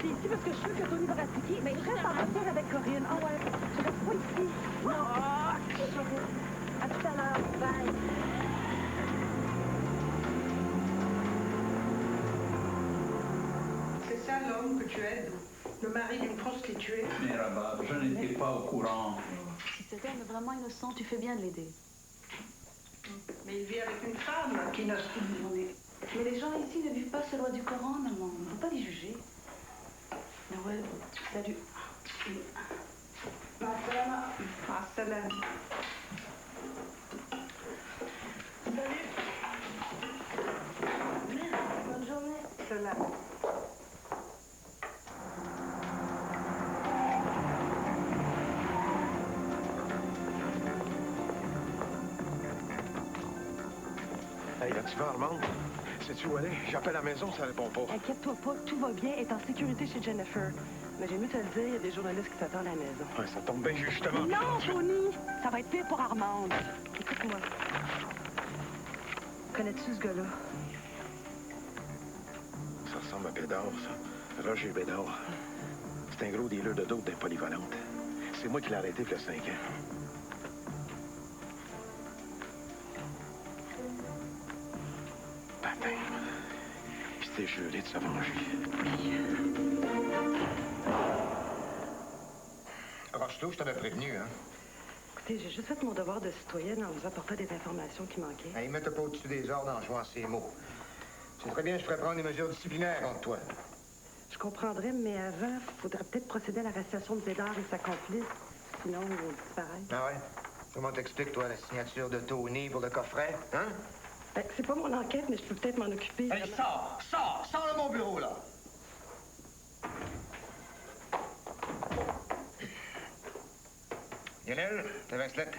ici parce que je suis sûre que Tony va rappliquer. Mais je reste en voiture avec Corinne. Ah ouais, je reste pas ici. Non. À tout à l'heure. Bye. C'est ça l'homme que tu aides? Le mari d'une prostituée? Mais Rabat, je n'étais pas au courant. Si cet homme est vraiment innocent, tu fais bien de l'aider. Mais il vit avec une femme qui n'a... Mais les gens ici ne vivent pas selon la loi du Coran, maman. On ne peut pas les juger. Noël, salut. Assalam. Assalam. Salut. Bonne journée. Salam. Hey, là, tu vas, Armande? Sais-tu où aller? J'appelle à la maison, ça répond pas. Inquiète-toi pas, tout va bien, elle est en sécurité chez Jennifer. Mais j'ai mieux te le dire, il y a des journalistes qui t'attendent à la maison. Ouais, ça tombe bien, justement. Non, Tony! Ça va être pire pour Armande. Écoute-moi. Connais-tu ce gars-là? Ça ressemble à Bédard, ça. Roger Bédard. C'est un gros dealer de dope d'un polyvalente. C'est moi qui l'ai arrêté il y a 5 ans. Patin. Puis c'était juré de se venger. Rocheteau, je t'avais prévenu, hein? Écoutez, j'ai juste fait mon devoir de citoyenne en vous apportant des informations qui manquaient. Hey, mets-toi pas au-dessus des ordres en jouant ces mots. C'est très bien, je ferais prendre des mesures disciplinaires contre toi. Je comprendrais, mais avant, il faudrait peut-être procéder à l'arrestation de Bédard et sa complice. Sinon, ils vont disparaître. Ah ouais? Comment t'expliques, toi, la signature de Tony pour le coffret, hein? Ben, c'est pas mon enquête, mais je peux peut-être m'en occuper. Hey, sors de mon bureau, là! Lionel, ta Vincelette.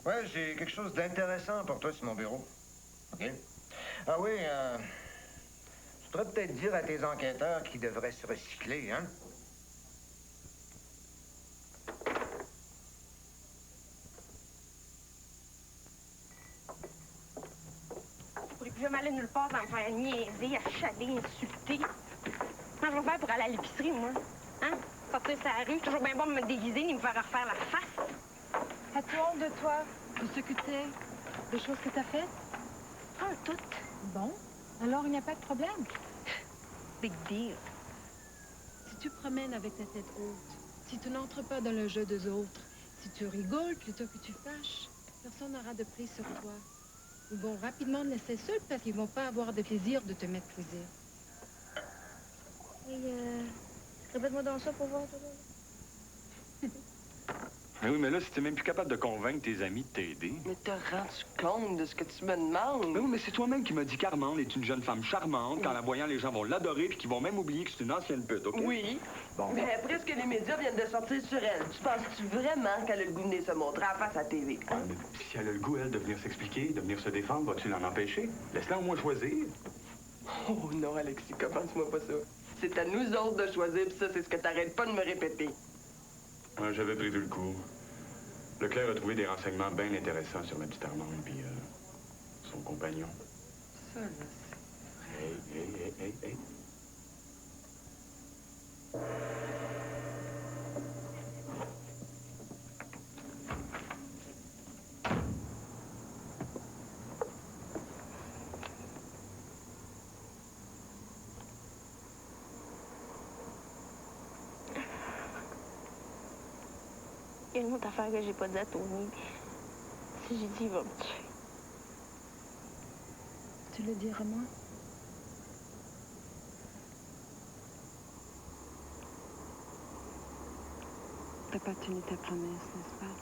Ouais, j'ai quelque chose d'intéressant pour toi sur mon bureau. OK? Ah oui, tu devrais peut-être dire à tes enquêteurs qu'ils devraient se recycler, hein? Je pourrais plus jamais aller nulle part sans me faire niaiser, achaler, insulter. Comment je vais faire pour aller à l'épicerie, moi? Hein? Sortir sur la rue, toujours bien bon de me déguiser ni me faire refaire la face. As-tu honte de toi, de ce que t'es, des choses que t'as faites? Pas toutes. Bon, alors il n'y a pas de problème. Big deal. Si tu promènes avec ta tête haute, Si tu n'entres pas dans le jeu des autres, si tu rigoles plutôt que tu fâches, personne n'aura de prise sur toi. Ils vont rapidement te laisser seul parce qu'ils vont pas avoir de plaisir de te mépriser. Oui, répète-moi dans ça pour voir, toi. Mais oui, mais là, si t'es même plus capable de convaincre tes amis de t'aider... Mais t'as rendu compte de ce que tu me demandes? Mais oui, mais c'est toi-même qui m'as dit qu'Armande est une jeune femme charmante, qu'en la voyant, les gens vont l'adorer, puis qu'ils vont même oublier que c'est une ancienne pute, OK? Oui. Bon. Mais après ce que les médias viennent de sortir sur elle, tu penses-tu vraiment qu'elle a le goût de venir se montrer à face à la TV? Ah, mais si elle a le goût, elle, de venir s'expliquer, de venir se défendre, vas-tu l'en empêcher? Laisse-la au moins choisir. Oh non, Alexis, commence-moi pas ça. C'est à nous autres de choisir, pis ça, c'est ce que t'arrêtes pas de me répéter. Ouais, j'avais prévu le coup. Leclerc a trouvé des renseignements bien intéressants sur la petite Armande, puis son compagnon. Ça, là, Hey. Il y a une autre affaire que j'ai pas dit à Tony. Si j'ai dit, il va me tuer. Tu le diras moi? T'as pas tenu ta promesse, n'est-ce pas?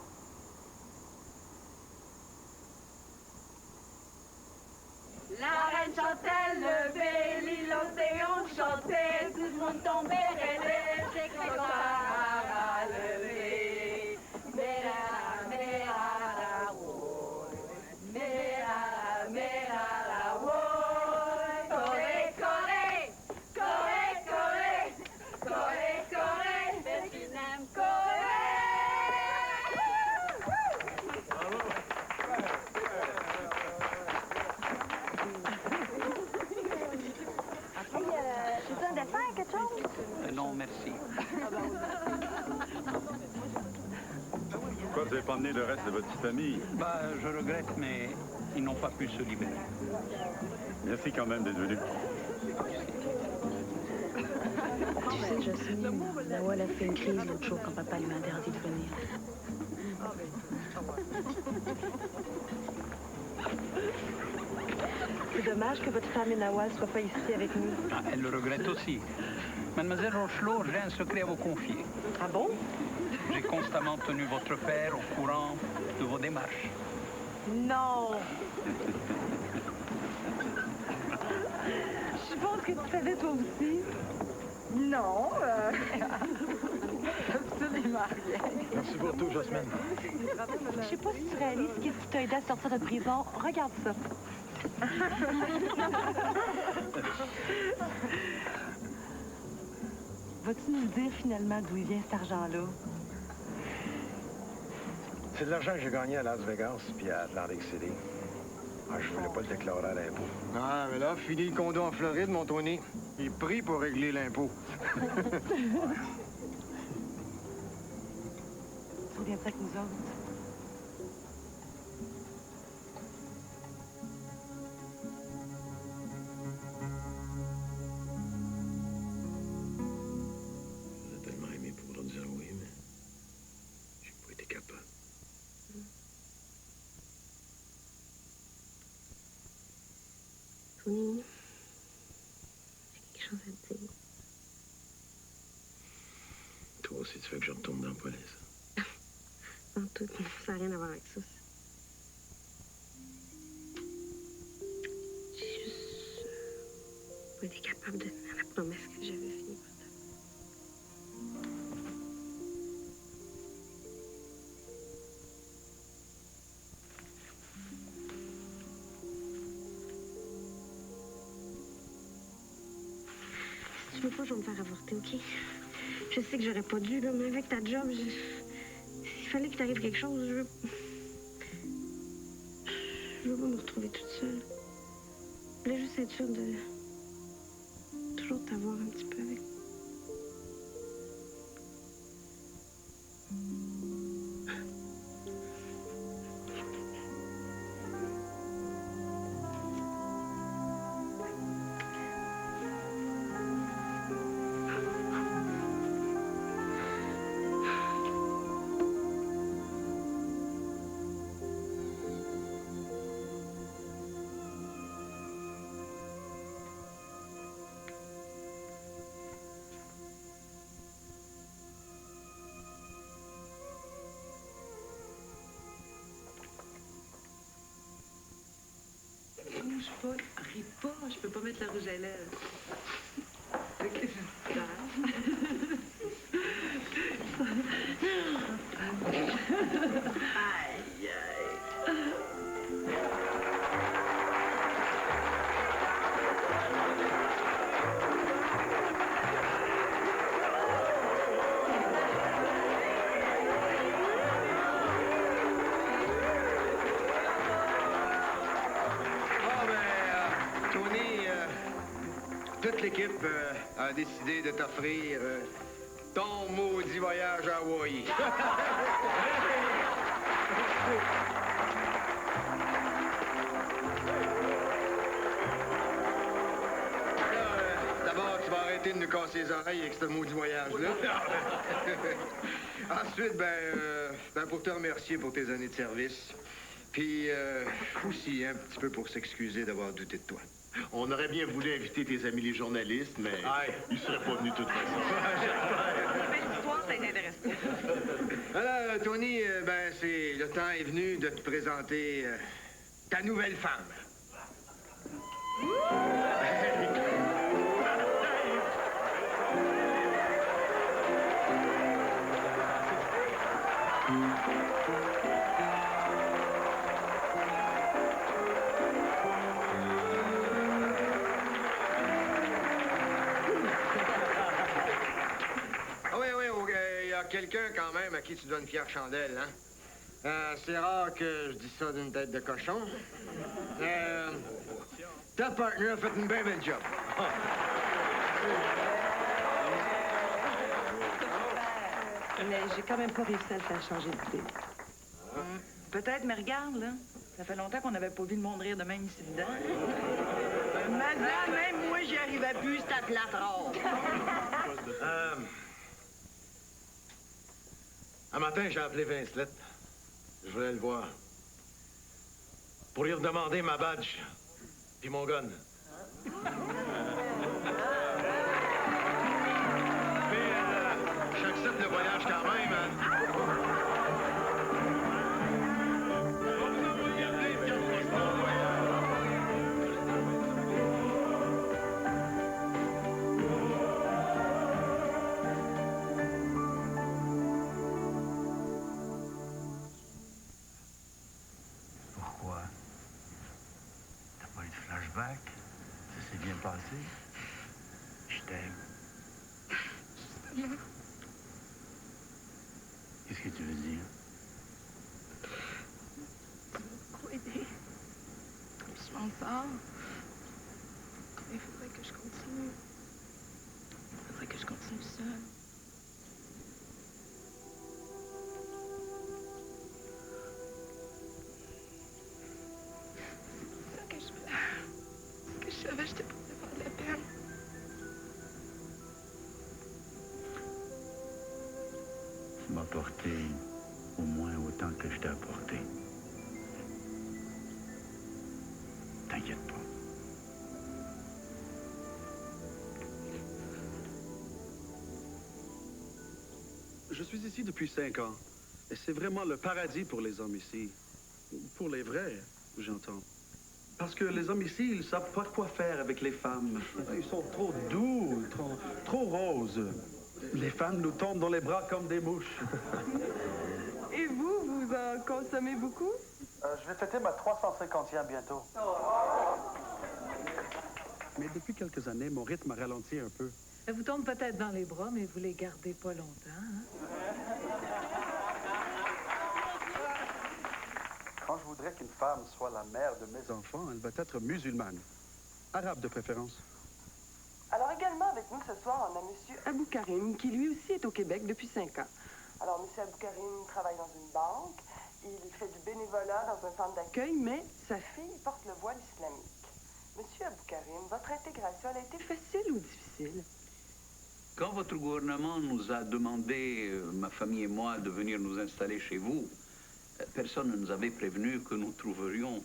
La reine chantait, levée, l'île océan chantait, tout le monde tombait, rêvait, c'est que ça levé. Mera, mera, la woy, mera, mera, la woy. Coré, coré, coré, coré, coré, coré, c'est qu'il aime coré. C'est un dessert, quelque chose? Non, merci. Pourquoi vous n'avez pas emmené le reste de votre petite famille? Bah, je regrette, mais ils n'ont pas pu se libérer. Merci quand même d'être venu. Tu sais, Jocelyne, Nawal a fait une crise l'autre jour quand papa lui a interdit de venir. C'est dommage que votre femme et Nawal soient pas ici avec nous. Ah, elle le regrette aussi. Mademoiselle Rochelot, j'ai un secret à vous confier. Ah bon? J'ai constamment tenu votre père au courant de vos démarches. Non! Je suppose que tu savais toi aussi. Non, absolument rien. Merci pour tout, Jasmine. Je sais pas si tu réalises qu'est-ce qui t'a aidé à sortir de prison. Regarde ça. Vas-tu nous dire finalement d'où il vient cet argent-là? C'est de l'argent que j'ai gagné à Las Vegas puis à Atlantic City. Ah, je voulais pas le déclarer à l'impôt. Ah, mais là, fini le condo en Floride, mon Tony. Il est pris pour régler l'impôt. Tu reviens avec nous autres? J'ai tellement aimé pour leur dire oui, mais j'ai pas été capable. Tony, j'ai quelque chose à te dire. Toi aussi, tu veux que je retourne dans la police? En tout, ça n'a rien à voir avec ça. J'ai juste pas été capable de tenir la promesse que j'avais faite pour toi. Si tu veux pas, je vais me faire avorter, OK? Je sais que j'aurais pas dû, là, mais avec ta job, s'il fallait qu'il t'arrive quelque chose, je veux pas me retrouver toute seule. Je voulais juste être sûre de toujours t'avoir un petit peu avec moi. bouge pas, ris pas, je peux pas mettre le rouge à lèvres. Ok, aïe, aïe. Toute l'équipe a décidé de t'offrir ton maudit voyage à Hawaï. D'abord, tu vas arrêter de nous casser les oreilles avec ce maudit voyage-là. Ensuite, pour te remercier pour tes années de service. Puis aussi un petit peu pour s'excuser d'avoir douté de toi. On aurait bien voulu inviter tes amis les journalistes, mais ils seraient pas venus de toute façon. L'histoire, ça t'intéresse pas. Alors, Tony, c'est le temps est venu de te présenter ta nouvelle femme. Quelqu'un, quand même, à qui tu donnes fière chandelle, hein? C'est rare que je dise ça d'une tête de cochon. Ta partner a fait une bien belle job. Mais j'ai quand même pas réussi à le faire changer d'idée. Peut-être, mais regarde, là. Ça fait longtemps qu'on n'avait pas vu le monde rire de même ici dedans. Madame, même moi, j'y arrivais plus, c'était à plate rare. Un matin, j'ai appelé Vincelette. Je voulais le voir. Pour lui redemander ma badge. Puis mon gun. Mais j'accepte le voyage quand même, hein. Ça s'est bien passé. Je t'aime. Qu'est-ce que tu veux dire? Tu m'as beaucoup aidé. Je m'en sors. Mais il faudrait que je continue. Il faudrait que je continue seule. C'est ça que je pleure. Parce que je savais que j'étais pour te faire de la peine. Tu m'as porté au moins autant que je t'ai apporté. T'inquiète pas. Je suis ici depuis 5 ans. Et c'est vraiment le paradis pour les hommes ici. Pour les vrais, j'entends. Parce que les hommes ici, ils savent pas quoi faire avec les femmes. Ils sont trop doux, trop roses. Les femmes nous tombent dans les bras comme des mouches. Et vous, vous en consommez beaucoup? Je vais fêter ma 350e bientôt. Mais depuis quelques années, mon rythme a ralenti un peu. Elle vous tombe peut-être dans les bras, mais vous les gardez pas longtemps, hein? Quand je voudrais qu'une femme soit la mère de mes enfants, elle va être musulmane. Arabe de préférence. Alors également avec nous ce soir, on a M. Abou Karim, qui lui aussi est au Québec depuis 5 ans. Alors M. Abou Karim travaille dans une banque, il fait du bénévolat dans un centre d'accueil, mais sa fille porte le voile islamique. M. Abou Karim, votre intégration, elle a été facile ou difficile? Quand votre gouvernement nous a demandé, ma famille et moi, de venir nous installer chez vous, personne ne nous avait prévenu que nous trouverions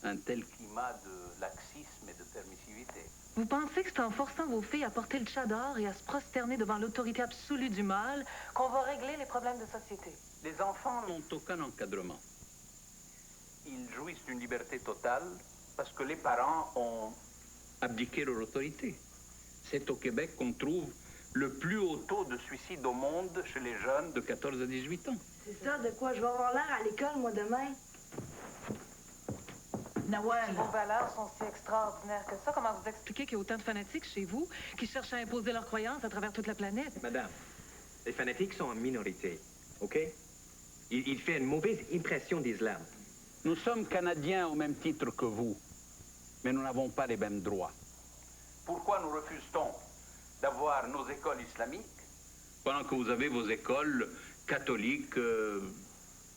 un tel climat de laxisme et de permissivité. Vous pensez que c'est en forçant vos filles à porter le tchador et à se prosterner devant l'autorité absolue du mal qu'on va régler les problèmes de société? Les enfants n'ont aucun encadrement. Ils jouissent d'une liberté totale parce que les parents ont abdiqué leur autorité. C'est au Québec qu'on trouve le plus haut taux de suicide au monde chez les jeunes de 14 à 18 ans. C'est ça, de quoi je vais avoir l'air à l'école, moi, demain. Nawal. Vos valeurs sont si extraordinaires que ça. Comment vous expliquez qu'il y a autant de fanatiques chez vous qui cherchent à imposer leurs croyances à travers toute la planète? Madame, les fanatiques sont en minorité, OK? Il fait une mauvaise impression d'islam. Nous sommes Canadiens au même titre que vous, mais nous n'avons pas les mêmes droits. Pourquoi nous refuse-t-on d'avoir nos écoles islamiques pendant que vous avez vos écoles catholiques,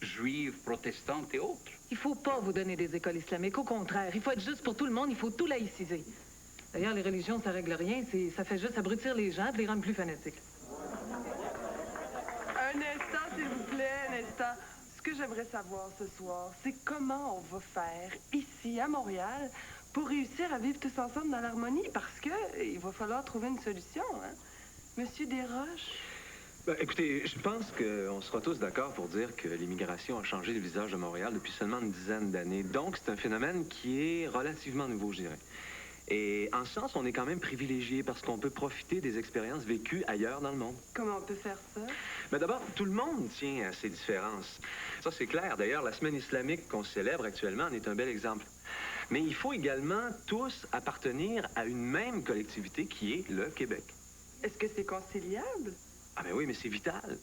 juives, protestantes et autres? Il faut pas vous donner des écoles islamiques. Au contraire, il faut être juste pour tout le monde. Il faut tout laïciser. D'ailleurs, les religions, ça règle rien. Ça fait juste abrutir les gens et les rendre plus fanatiques. Un instant, s'il vous plaît, un instant. Ce que j'aimerais savoir ce soir, c'est comment on va faire ici, à Montréal, pour réussir à vivre tous ensemble dans l'harmonie, parce que il va falloir trouver une solution, hein? Monsieur Desroches? Ben, écoutez, je pense qu'on sera tous d'accord pour dire que l'immigration a changé le visage de Montréal depuis seulement une dizaine d'années. Donc, c'est un phénomène qui est relativement nouveau, je dirais. Et en ce sens, on est quand même privilégié parce qu'on peut profiter des expériences vécues ailleurs dans le monde. Comment on peut faire ça? Mais d'abord, tout le monde tient à ces différences. Ça, c'est clair. D'ailleurs, la semaine islamique qu'on célèbre actuellement en est un bel exemple. Mais il faut également tous appartenir à une même collectivité qui est le Québec. Est-ce que c'est conciliable? Ah ben oui, mais c'est vital.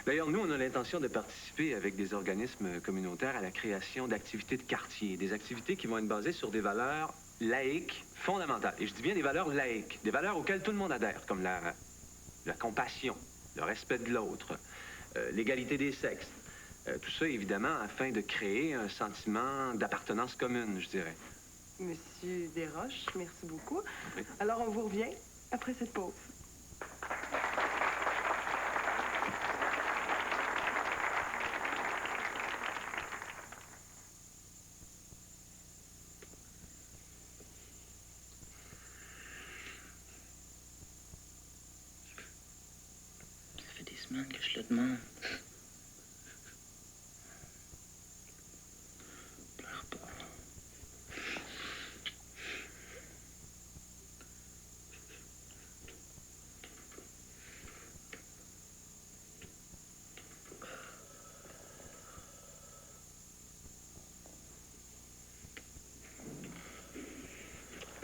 D'ailleurs, nous, on a l'intention de participer avec des organismes communautaires à la création d'activités de quartier, des activités qui vont être basées sur des valeurs laïques fondamentales. Et je dis bien des valeurs laïques, des valeurs auxquelles tout le monde adhère, comme la compassion, le respect de l'autre, l'égalité des sexes. Tout ça, évidemment, afin de créer un sentiment d'appartenance commune, je dirais. Monsieur Desroches, merci beaucoup. Oui. Alors, on vous revient après cette pause. Ça fait des semaines que je le demande. Pleure pas.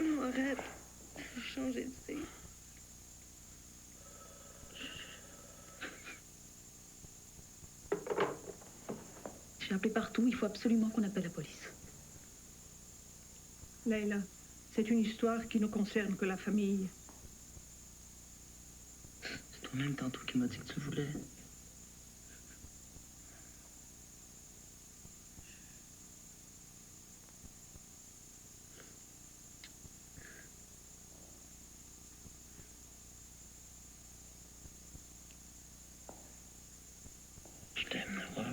Non, arrête. Faut changer de thé. J'ai appelé partout, il faut absolument qu'on appelle la police. Leila, c'est une histoire qui ne concerne que la famille. C'est toi-même tantôt qui m'a dit que tu voulais. Je t'aime, Nora.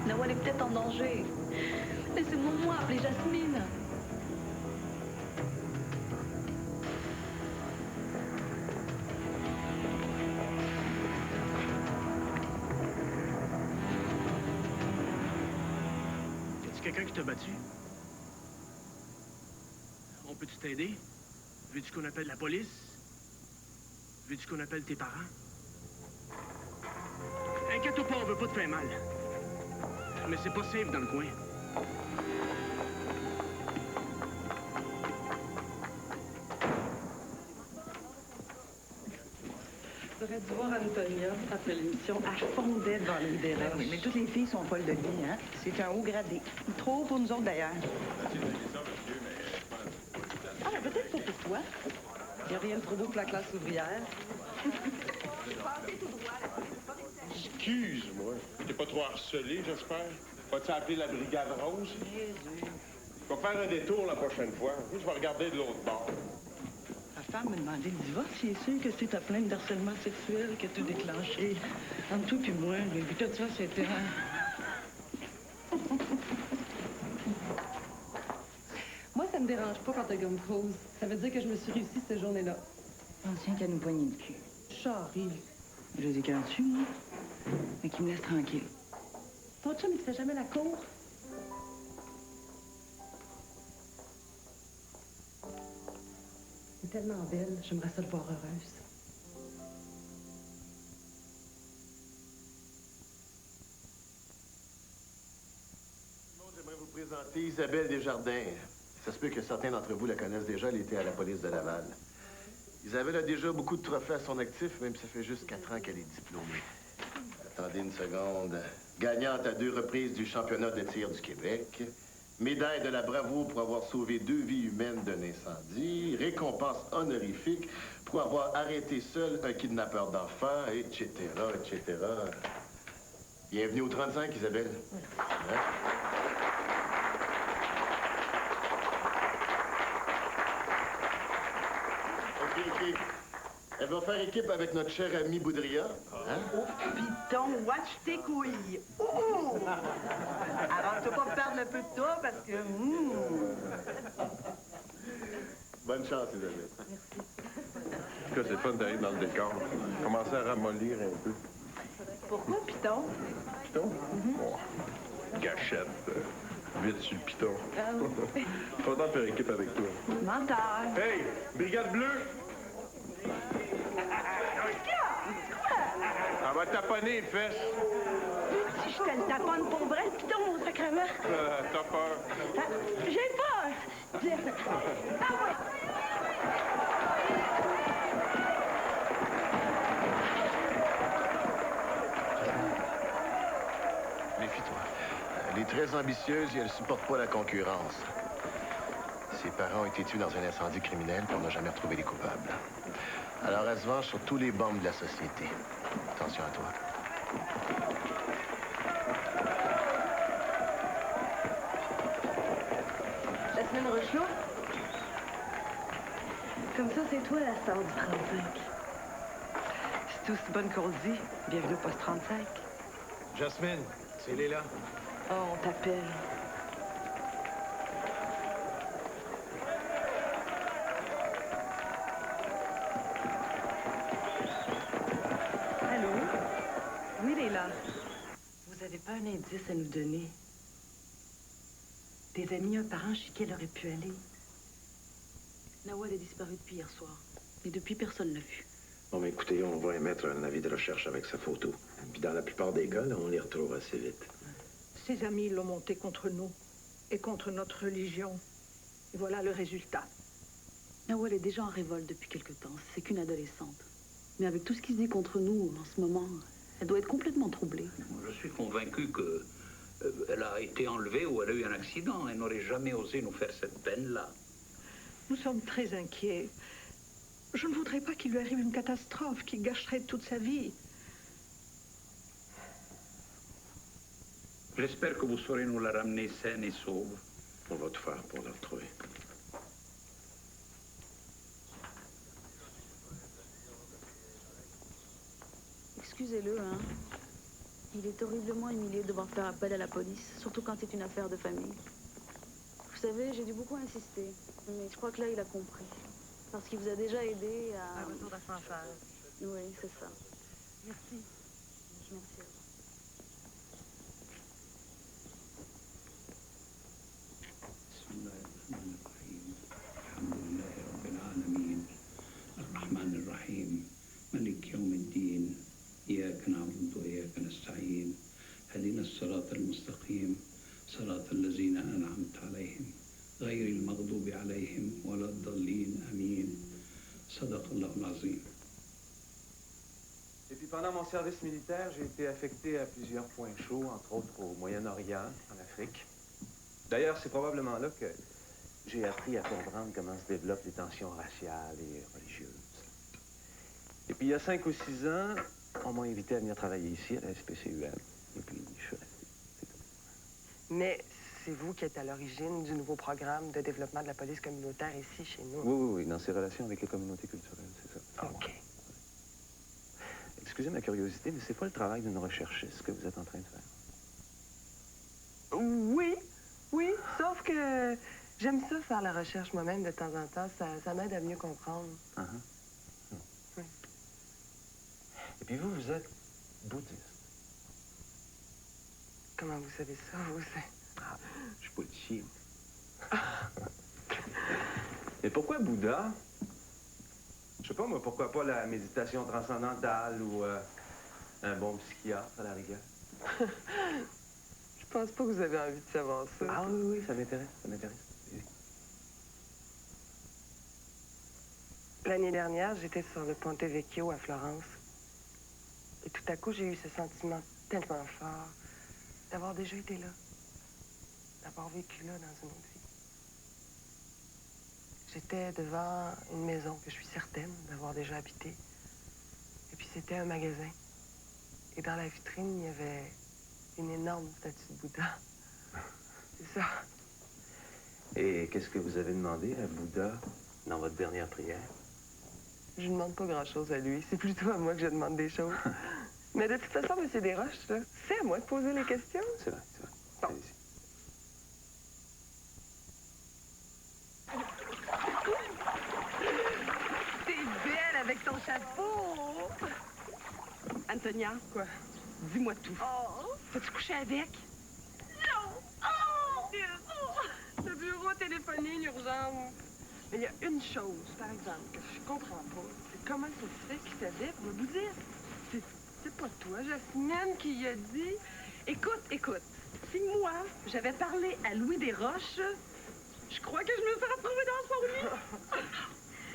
Nawal est peut-être en danger. Laissez-moi moi appeler Jasmine. Y a-tu quelqu'un qui t'a battu? On peut-tu t'aider? Veux-tu qu'on appelle la police? Veux-tu qu'on appelle tes parents? Inquiète-toi pas, on veut pas te faire mal. Mais c'est pas safe dans le coin. T'aurais dû voir Antonia après l'émission. Elle fondait devant les délais. Oui, mais toutes les filles sont folles de lui, hein? C'est un haut gradé. Trop haut pour nous autres, d'ailleurs. Ah, mais peut-être pas pour toi. Il n'y a rien de trop beau pour la classe ouvrière. Excuse-moi. T'es pas trop harcelé, j'espère? Vas-tu appeler la brigade rose? Jésus. Je vais faire un détour la prochaine fois. Je vais regarder de l'autre bord. La femme me demandait le divorce. C'est sûr que c'est ta plainte d'harcèlement sexuel que tu as déclenché. Entre toi et moi, le but de ça, c'était... Moi, ça me dérange pas quand t'as gomme cause. Ça veut dire que je me suis réussi cette journée-là. Ancien qu'à nous poigner le cul. Charlie. Je les écœure dessus, moi. Mais qui me laisse tranquille. Ton chum, il fait jamais la cour? Elle est tellement belle, j'aimerais ça le voir heureuse. J'aimerais vous présenter Isabelle Desjardins. Ça se peut que certains d'entre vous la connaissent déjà, elle était à la police de Laval. Isabelle a déjà beaucoup de trophées à son actif, même si ça fait juste 4 ans qu'elle est diplômée. Attendez une seconde. Gagnante à 2 reprises du championnat de tir du Québec. Médaille de la bravoure pour avoir sauvé 2 vies humaines d'un incendie. Récompense honorifique pour avoir arrêté seul un kidnappeur d'enfants, etc., etc. Bienvenue au 35, Isabelle. Hein? OK. Elle va faire équipe avec notre chère amie Boudria. Hein? Oh, piton, watch tes couilles. Oh! Arrête-toi pas de perdre un peu de toi parce que... Bonne chance, Isabelle. En tout cas, c'est fun d'arriver dans le décor. Commencer à ramollir un peu. Pourquoi, piton? Piton? Gâchette. Vite sur le piton. Ah oui. Content de faire équipe avec toi. Menteur. Hey! Brigade bleue! Elle va taponner les fesses. Si je te le taponne pour vrai, le piton, mon sacrement. T'as peur. J'ai peur. Ah ouais. Méfie-toi. Elle est très ambitieuse et elle supporte pas la concurrence. Ses parents ont été tués dans un incendie criminel et on n'a jamais retrouvé les coupables. Alors elle se venge sur tous les bombes de la société. Attention à toi. Jasmine Rochelot? Comme ça, c'est toi la star du 35. C'est aussi bonne qu'on le dit. Bienvenue au poste 35. Jasmine, c'est Léla. Oh, on t'appelle. Allô? Oui, Léla. Vous avez pas un indice à nous donner? Des amis, un parent chez qui elle aurait pu aller? Nawal est disparu depuis hier soir. Et depuis, personne ne l'a vu. Bon, mais écoutez, on va émettre un avis de recherche avec sa photo. Puis dans la plupart des cas, là, on les retrouve assez vite. Ses amis l'ont monté contre nous et contre notre religion. Et voilà le résultat. Nawal est déjà en révolte depuis quelque temps. C'est qu'une adolescente. Mais avec tout ce qui se dit contre nous en ce moment, elle doit être complètement troublée. Je suis convaincu que elle a été enlevée ou elle a eu un accident. Elle n'aurait jamais osé nous faire cette peine-là. Nous sommes très inquiets. Je ne voudrais pas qu'il lui arrive une catastrophe qui gâcherait toute sa vie. J'espère que vous saurez nous la ramener saine et sauve. On va tout faire pour la retrouver. Excusez-le, hein. Il est horriblement humilié de devoir faire appel à la police, surtout quand c'est une affaire de famille. Vous savez, j'ai dû beaucoup insister, mais je crois que là, il a compris. Parce qu'il vous a déjà aidé à... Un retour d'ascenseur. Oui, c'est ça. Merci. Merci à vous. الصراط المستقيم صراط الذين أنعمت عليهم غير المغضوب عليهم ولا الضالين آمين صدق الله العظيم. Et puis pendant mon service militaire, j'ai été affecté à plusieurs points chauds, entre autres au Moyen-Orient, en Afrique. D'ailleurs, c'est probablement là que j'ai appris à comprendre comment se développent les tensions raciales et religieuses. Et puis il y a 5 ou 6 ans, on m'a invité à venir travailler ici à la SPCUM. Et puis je suis resté. Mais c'est vous qui êtes à l'origine du nouveau programme de développement de la police communautaire ici, chez nous. Oui, dans ses relations avec les communautés culturelles, c'est ça. OK. Excusez ma curiosité, mais c'est pas le travail d'une recherchiste que vous êtes en train de faire? Oui, sauf que j'aime ça faire la recherche moi-même de temps en temps. Ça m'aide à mieux comprendre. Oui. Et puis vous êtes bouddhiste. Comment vous savez ça, vous? Ah, je suis pas le chien. Et pourquoi Bouddha? Je sais pas, moi, pourquoi pas la méditation transcendantale ou un bon psychiatre, à la rigueur? Je pense pas que vous avez envie de savoir ça. Ah oui, ça m'intéresse, L'année dernière, j'étais sur le Ponte Vecchio à Florence. Et tout à coup, j'ai eu ce sentiment tellement fort d'avoir déjà été là, d'avoir vécu là dans une autre vie. J'étais devant une maison que je suis certaine d'avoir déjà habitée. Et puis c'était un magasin. Et dans la vitrine, il y avait une énorme statue de Bouddha. C'est ça. Et qu'est-ce que vous avez demandé à Bouddha dans votre dernière prière? Je ne demande pas grand-chose à lui. C'est plutôt à moi que je demande des choses. Mais de toute façon, M. Desroches, là, c'est à moi de poser les questions. C'est vrai. Bon. Allez-y. T'es belle avec ton chapeau! Antonia, quoi? Dis-moi tout. Oh! T'as-tu couché avec? Non! Oh! Le bureau a téléphoné, une urgence. Mais il y a une chose, par exemple, que je comprends pas. C'est comment ça se fait qu'il savait pour le bouddhisme? C'est pas toi, Jasmine, qui y a dit? Écoute. Si moi, j'avais parlé à Louis Desroches, je crois que je me serais retrouvée dans son lit.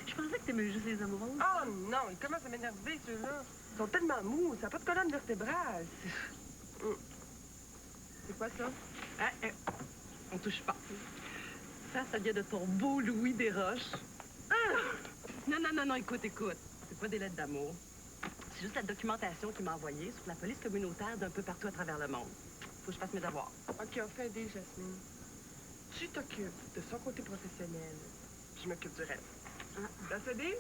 Je pensais que t'aimais juste les amoureuses. Oh non, ils commencent à m'énerver, ceux-là. Ils sont tellement mous, ça n'a pas de colonne vertébrale. C'est quoi ça? On touche pas. Ça vient de ton beau Louis Desroches. Non, écoute. C'est pas des lettres d'amour. C'est juste la documentation qu'il m'a envoyée sur la police communautaire d'un peu partout à travers le monde. Faut que je fasse mes devoirs. OK, on fait aider, Jasmine. Tu t'occupes de son côté professionnel. Je m'occupe du reste. Ça se dit?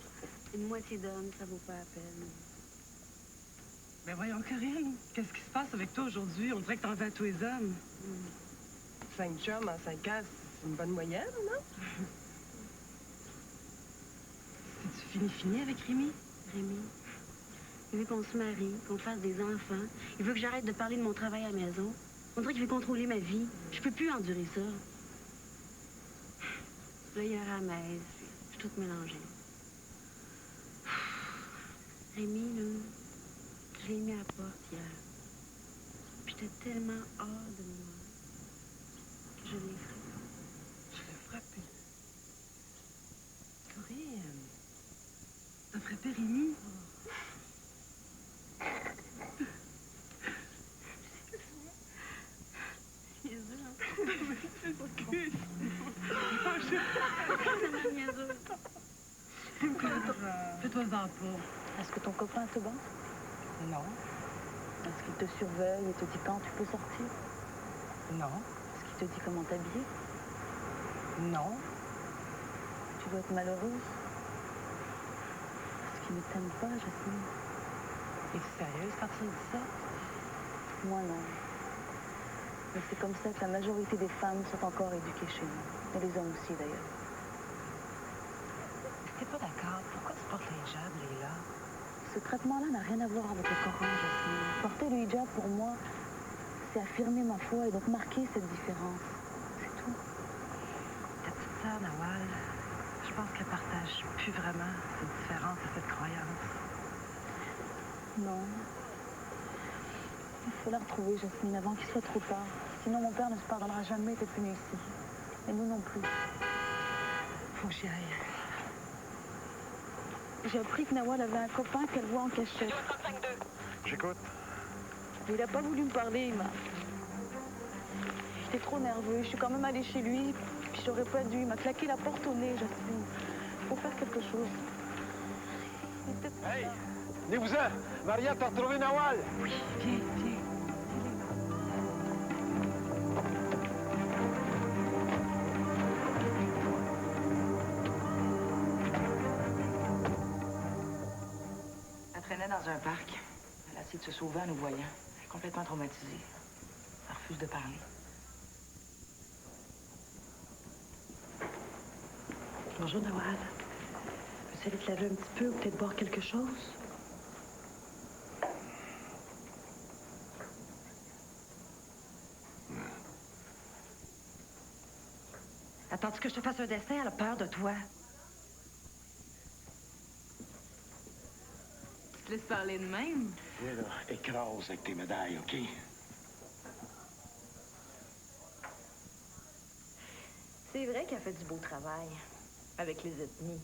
Une moitié d'homme, ça vaut pas la peine. Mais voyons, Corinne, qu'est-ce qui se passe avec toi aujourd'hui? On dirait que t'en veux à tous les hommes. 5 chums en 5 ans, c'est une bonne moyenne, non? C'est-tu fini avec Rémi? Rémi, il veut qu'on se marie, qu'on fasse des enfants. Il veut que j'arrête de parler de mon travail à la maison. On dirait qu'il veut contrôler ma vie. Je peux plus endurer ça. Là, il y a un Ramès. Je suis toute mélangée. Rémi, là, je l'ai mis à la porte hier. J'étais tellement hors de moi que je l'ai frappé. Je l'ai frappé. Corinne, t'as frappé Rémi? Fais-toi-en pas. Est-ce que ton copain te bat? Non. Est-ce qu'il te surveille et te dit quand tu peux sortir? Non. Est-ce qu'il te dit comment t'habiller? Non. Tu dois être malheureuse. Est-ce qu'il ne t'aime pas, Jasmine? Es-tu sérieuse quand tu me dis ça? Moi, non. Mais c'est comme ça que la majorité des femmes sont encore éduquées chez nous. Et les hommes aussi, d'ailleurs. Si t'es pas d'accord, pourquoi tu portes le hijab, Leila? Ce traitement-là n'a rien à voir avec le Coran, Jasmine. Porter le hijab, pour moi, c'est affirmer ma foi et donc marquer cette différence. C'est tout. Ta petite sœur, Nawal, je pense qu'elle partage plus vraiment cette différence et cette croyance. Non. faut la retrouver, Jasmine, avant qu'il soit trop tard. Sinon, mon père ne se pardonnera jamais d'être venu ici. Et nous non plus. Faut que j'y aille. J'ai appris que Nawal avait un copain qu'elle voit en cachette. J'écoute. Il n'a pas voulu me parler, il m'a... J'étais trop nerveux. Je suis quand même allée chez lui, puis j'aurais pas dû. Il m'a claqué la porte au nez, Jasmine. Faut faire quelque chose. Hey! Venez-vous-en! Maria, t'as retrouvé Nawal! Oui, viens, viens. Elle traînait dans un parc. Elle a essayé de se sauver en nous voyant. Elle est complètement traumatisée. Elle refuse de parler. Bonjour, Nawal. Peux-tu aller te laver un petit peu ou peut-être boire quelque chose? Attends-tu que je te fasse un dessin? Elle a peur de toi. Tu te laisses parler de même? Oui, là, écrase avec tes médailles, OK? C'est vrai qu'elle fait du beau travail. Avec les ethnies.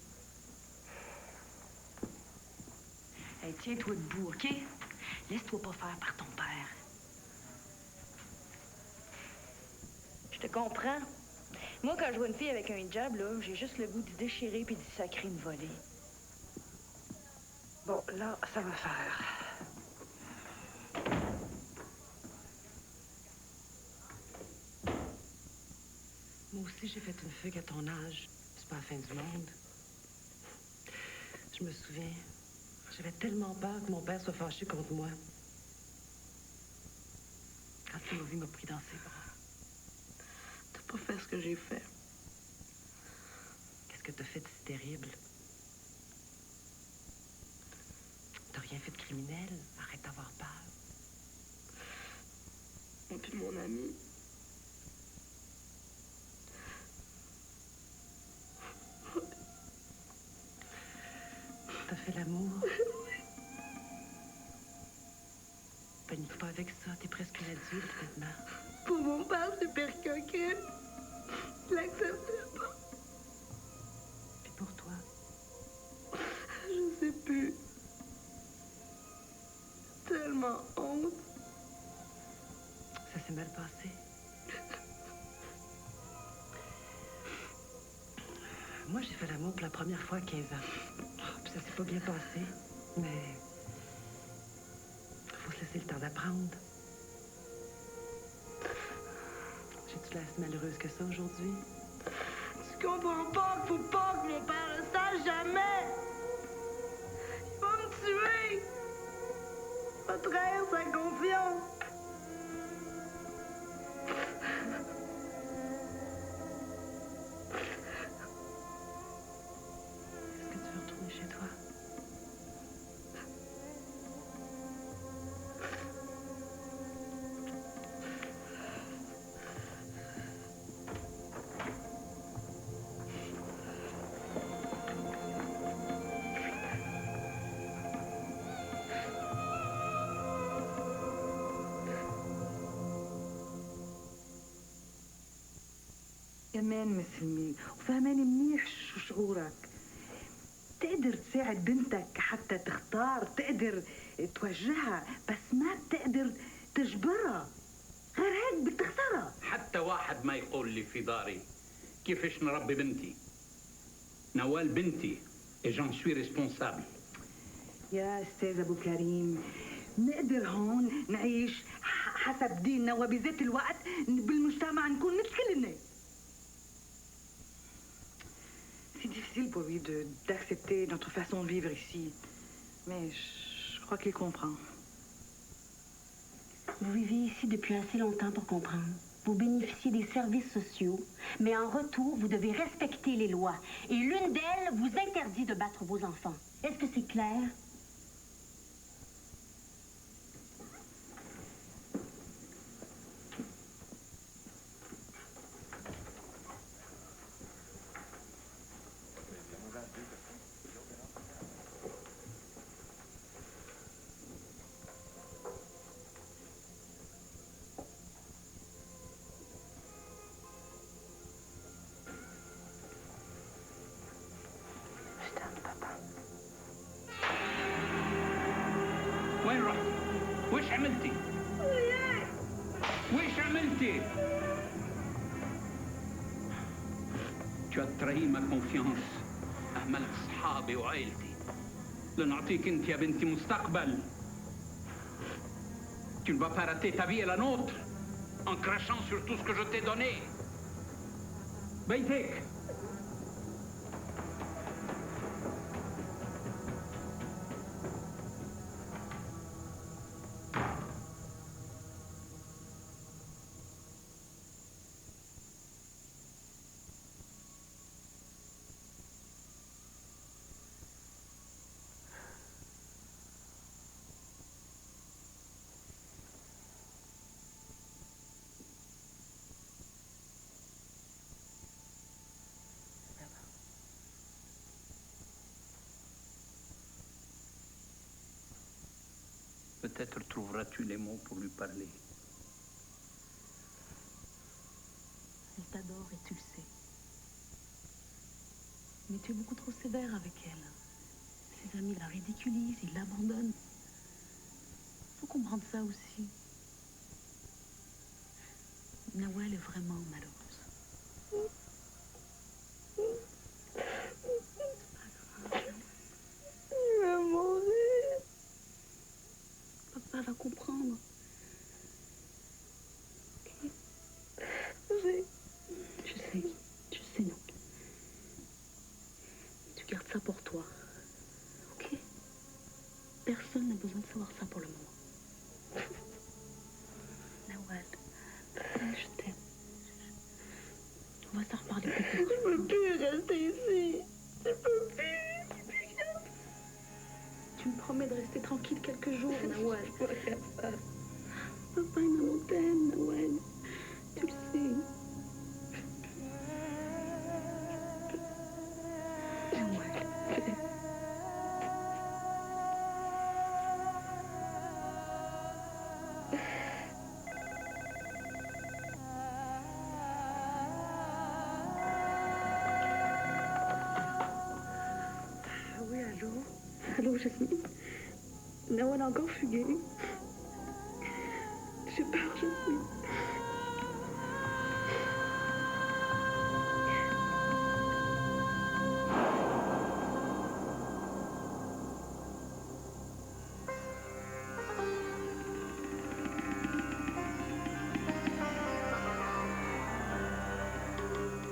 Hey, tiens-toi debout, OK? Laisse-toi pas faire par ton père. Je te comprends. Moi, quand je vois une fille avec un hijab, là, j'ai juste le goût d'y déchirer puis d'y sacrer une volée. Bon, là, ça va faire. Moi aussi, j'ai fait une fugue à ton âge. C'est pas la fin du monde. Je me souviens, j'avais tellement peur que mon père soit fâché contre moi. Quand il m'a vu, il m'a pris dans ses bras. T'as pas fait ce que j'ai fait. Qu'est-ce que t'as fait de si terrible? T'as rien fait de criminel. Arrête d'avoir peur. Et puis mon ami. T'as fait l'amour? Panique pas avec ça, t'es presque une adulte maintenant. Pour mon père, c'est pire qu'un crime. Je l'accepterai pas. Puis pour toi? Je sais plus. Tellement honte. Ça s'est mal passé. Moi, j'ai fait l'amour pour la première fois à 15 ans. Puis ça s'est pas bien passé. Mais faut se laisser le temps d'apprendre. J'ai-tu l'air si malheureuse que ça aujourd'hui? Tu comprends pas qu'il faut pas que mon père le sache jamais. Il va me tuer. Il va trahir sa confiance. Est-ce que tu veux retourner chez toi? كمان مسلمين وفهماني منيح شو شعورك. تقدر تساعد بنتك حتى تختار، تقدر توجهها، بس ما بتقدر تجبرها. غير هيك بتخسرها. حتى واحد ما يقول لي في داري كيفاش نربي بنتي. نوال بنتي et j'en suis responsable. يا استاذ ابو كريم، نقدر هون نعيش حسب ديننا وبذات الوقت بالمجتمع نكون مثل كل الناس. C'est difficile pour lui d'accepter notre façon de vivre ici. Mais je crois qu'il comprend. Vous vivez ici depuis assez longtemps pour comprendre. Vous bénéficiez des services sociaux, mais en retour, vous devez respecter les lois. Et l'une d'elles vous interdit de battre vos enfants. Est-ce que c'est clair? وش عملتي؟ وش عملتي؟ Tu as trahi ma confiance. أهملت أصحابي وعائلتي. لنعطيك أنت يا بنتي مستقبل. Tu ne vas pas rater ta vie et la nôtre en crachant sur tout ce que je t'ai donné. بيتك. Peut-être trouveras-tu les mots pour lui parler. Elle t'adore et tu le sais. Mais tu es beaucoup trop sévère avec elle. Ses amis la ridiculisent, ils l'abandonnent. Faut comprendre ça aussi. Nawal est vraiment malheureuse. Je vais mourir. Papa va comprendre. Ok. Je sais, non. Tu gardes ça pour toi. Ok? Personne n'a besoin de savoir ça pour le moment. Nawal, je t'aime. On va s'en reparler plus tard. Je peux plus rester ici. Je peux plus. Tu me promets de rester tranquille quelques jours, Nawal. Je suis pas capable. Papa et maman t'aiment, Nawal. Tu le sais. Nawal. Oui, allô? Allô, Jasmine? Nawal a encore fugué. J'ai peur, Jasmine.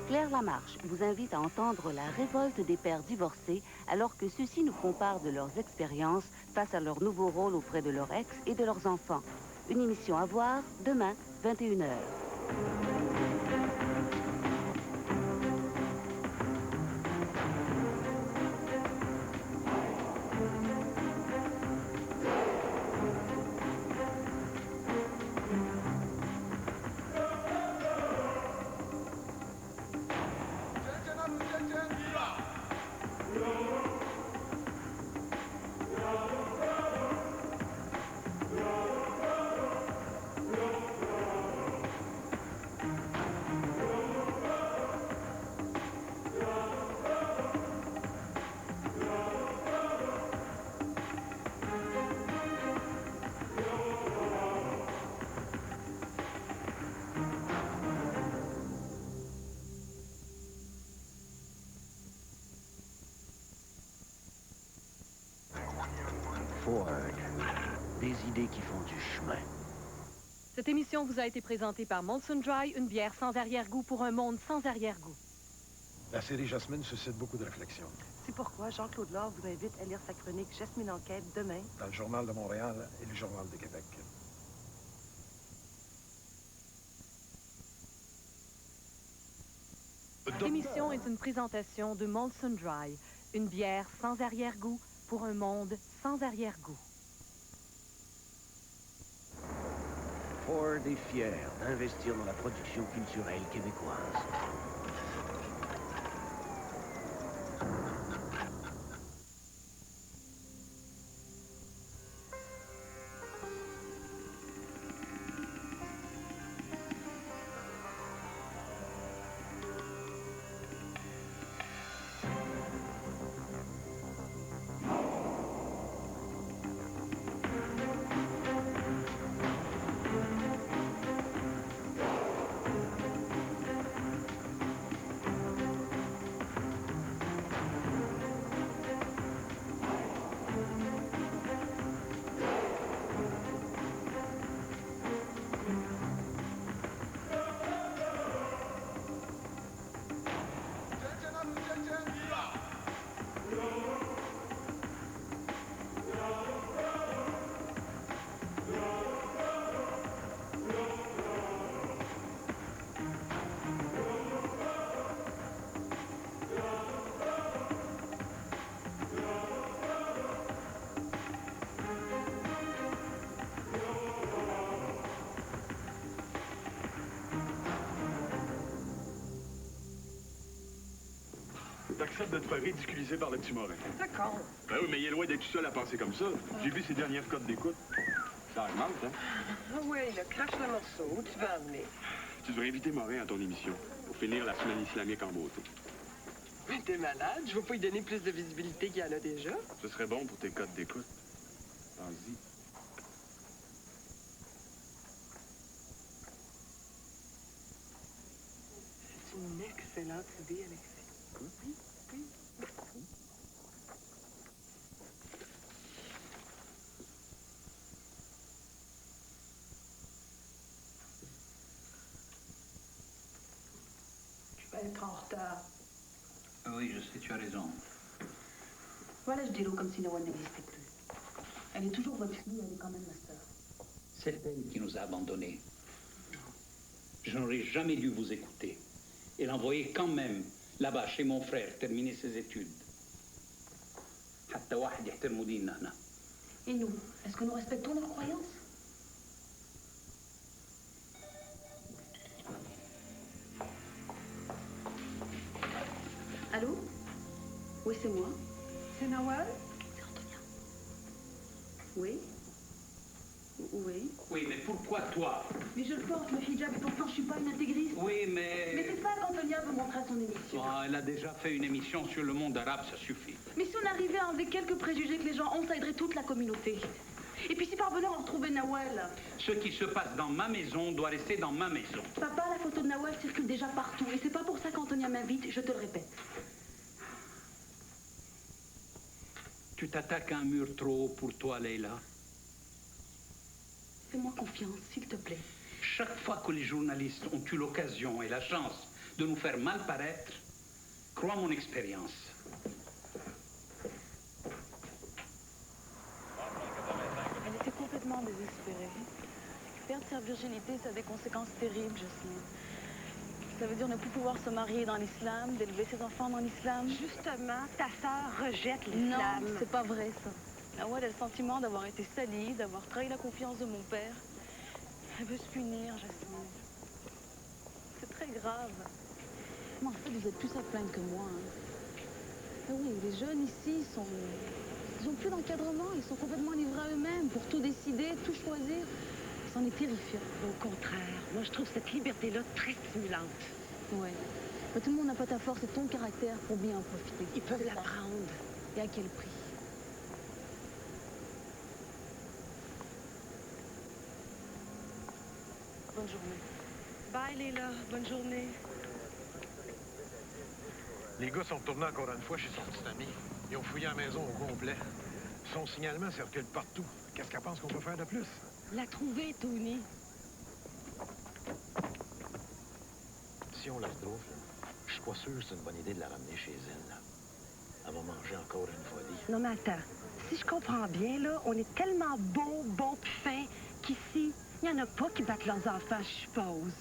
Claire Lamarche vous invite à entendre la révolte des pères divorcés alors que ceux-ci nous font part de leurs expériences face à leur nouveau rôle auprès de leur ex et de leurs enfants. Une émission à voir demain, 21h. Des idées qui font du chemin. Cette émission vous a été présentée par Molson Dry, une bière sans arrière-goût pour un monde sans arrière-goût. La série Jasmine suscite beaucoup de réflexions. C'est pourquoi Jean-Claude Laure vous invite à lire sa chronique Jasmine Enquête demain. Dans le Journal de Montréal et le Journal de Québec. Cette émission est une présentation de Molson Dry, une bière sans arrière-goût pour un monde sans arrière-goût. Ford est fier d'investir dans la production culturelle québécoise. accepte de te faire ridiculiser par le petit Morin. D'accord. Ben oui, mais il est loin d'être tout seul à penser comme ça. J'ai vu ses dernières codes d'écoute. Ça augmente, hein? Ah oui, là, crache le morceau. Où tu vas amener? Tu devrais inviter Morin à ton émission pour finir la semaine islamique en beauté. Mais t'es malade. Je veux pas lui donner plus de visibilité qu'il y en a déjà. Ce serait bon pour tes codes d'écoute. Pense-y. C'est une excellente idée, Alexis. Oui, oui. Tu vas être en retard. Oui, je sais, tu as raison. Voilà, je dis l'eau comme si Noël n'existait plus. Elle est toujours votre fille, elle est quand même ma sœur. C'est elle qui nous a abandonnés. Je n'aurais jamais dû vous écouter et l'envoyer quand même là-bas chez mon frère terminer ses études. حتى واحد يحترموا ديننا هنا. Et nous, est-ce que nous respectons leurs croyances? Allô? Oui, c'est moi. C'est Nawal? C'est Antonia. Oui? Oui. Oui, mais pourquoi toi? Mais je le porte, le hijab, et pourtant je suis pas une intégriste. Oui, mais... Mais c'est ça qu'Antonia veut montrer à son émission. Oh, elle a déjà fait une émission sur le monde arabe, ça suffit. Mais si on arrivait à enlever quelques préjugés que les gens ont, ça aiderait toute la communauté. Et puis si par bonheur on retrouvait Nawal... Ce qui se passe dans ma maison doit rester dans ma maison. Papa, la photo de Nawal circule déjà partout. Et c'est pas pour ça qu'Antonia m'invite, je te le répète. Tu t'attaques à un mur trop haut pour toi, Leila. Fais-moi confiance, s'il te plaît. Chaque fois que les journalistes ont eu l'occasion et la chance de nous faire mal paraître, crois mon expérience. Elle était complètement désespérée. Perdre sa virginité, ça a des conséquences terribles, Jocelyne. Ça veut dire ne plus pouvoir se marier dans l'islam, d'élever ses enfants dans l'islam. Justement, ta sœur rejette l'islam. Non, c'est pas vrai, ça. Nawal a le sentiment d'avoir été salie, d'avoir trahi la confiance de mon père. Elle veut se punir, Jasmine. C'est très grave. Mais en fait, vous êtes plus à plaindre que moi. Hein. Mais oui, les jeunes ici ils n'ont plus d'encadrement, ils sont complètement livrés à eux-mêmes pour tout décider, tout choisir. C'en est terrifiant. Au contraire, moi je trouve cette liberté-là très stimulante. Ouais. Mais tout le monde n'a pas ta force et ton caractère pour bien en profiter. Ils peuvent l'apprendre. Et à quel prix? Bonne journée. Bye, Léla. Bonne journée. Les gars sont retournés encore une fois chez son petit ami. Ils ont fouillé la maison au complet. Son signalement circule partout. Qu'est-ce qu'elle pense qu'on peut faire de plus? La trouver, Tony. Si on la retrouve, je suis pas sûr que c'est une bonne idée de la ramener chez elle. Elle va manger encore une folie. Non, mais attends. Si je comprends bien, là, on est tellement beau, bon pis fin qu'ici, il n'y en a pas qui battent leurs enfants, je suppose.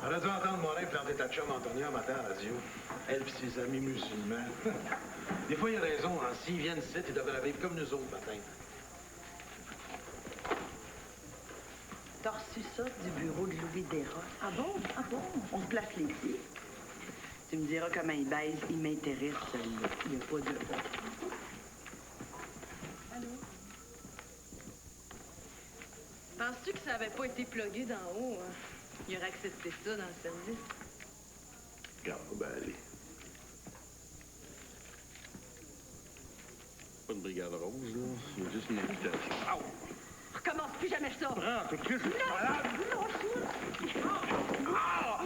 On a dû entendre Morin planter ta chum Antonia un matin à la radio. Elle et ses amis musulmans. Des fois, il a raison. Hein. S'ils viennent ici, ils devraient vivre comme nous autres matin. T'as reçu ça du bureau de Louis Desrats. Ah bon? Ah bon? On se place les pieds. Tu me diras comment il baise. Il m'intéresse, celle-là. Il n'y a pas de... Allô? Penses-tu que ça avait pas été plugué d'en haut? Hein? Il aurait accepté ça dans le service. Regarde, ben allez. Pas une brigade rose, là. Il y a juste une invitation. Au! Recommence plus jamais ça! Prends, tout de suite! Non! Malade! Lâche-moi!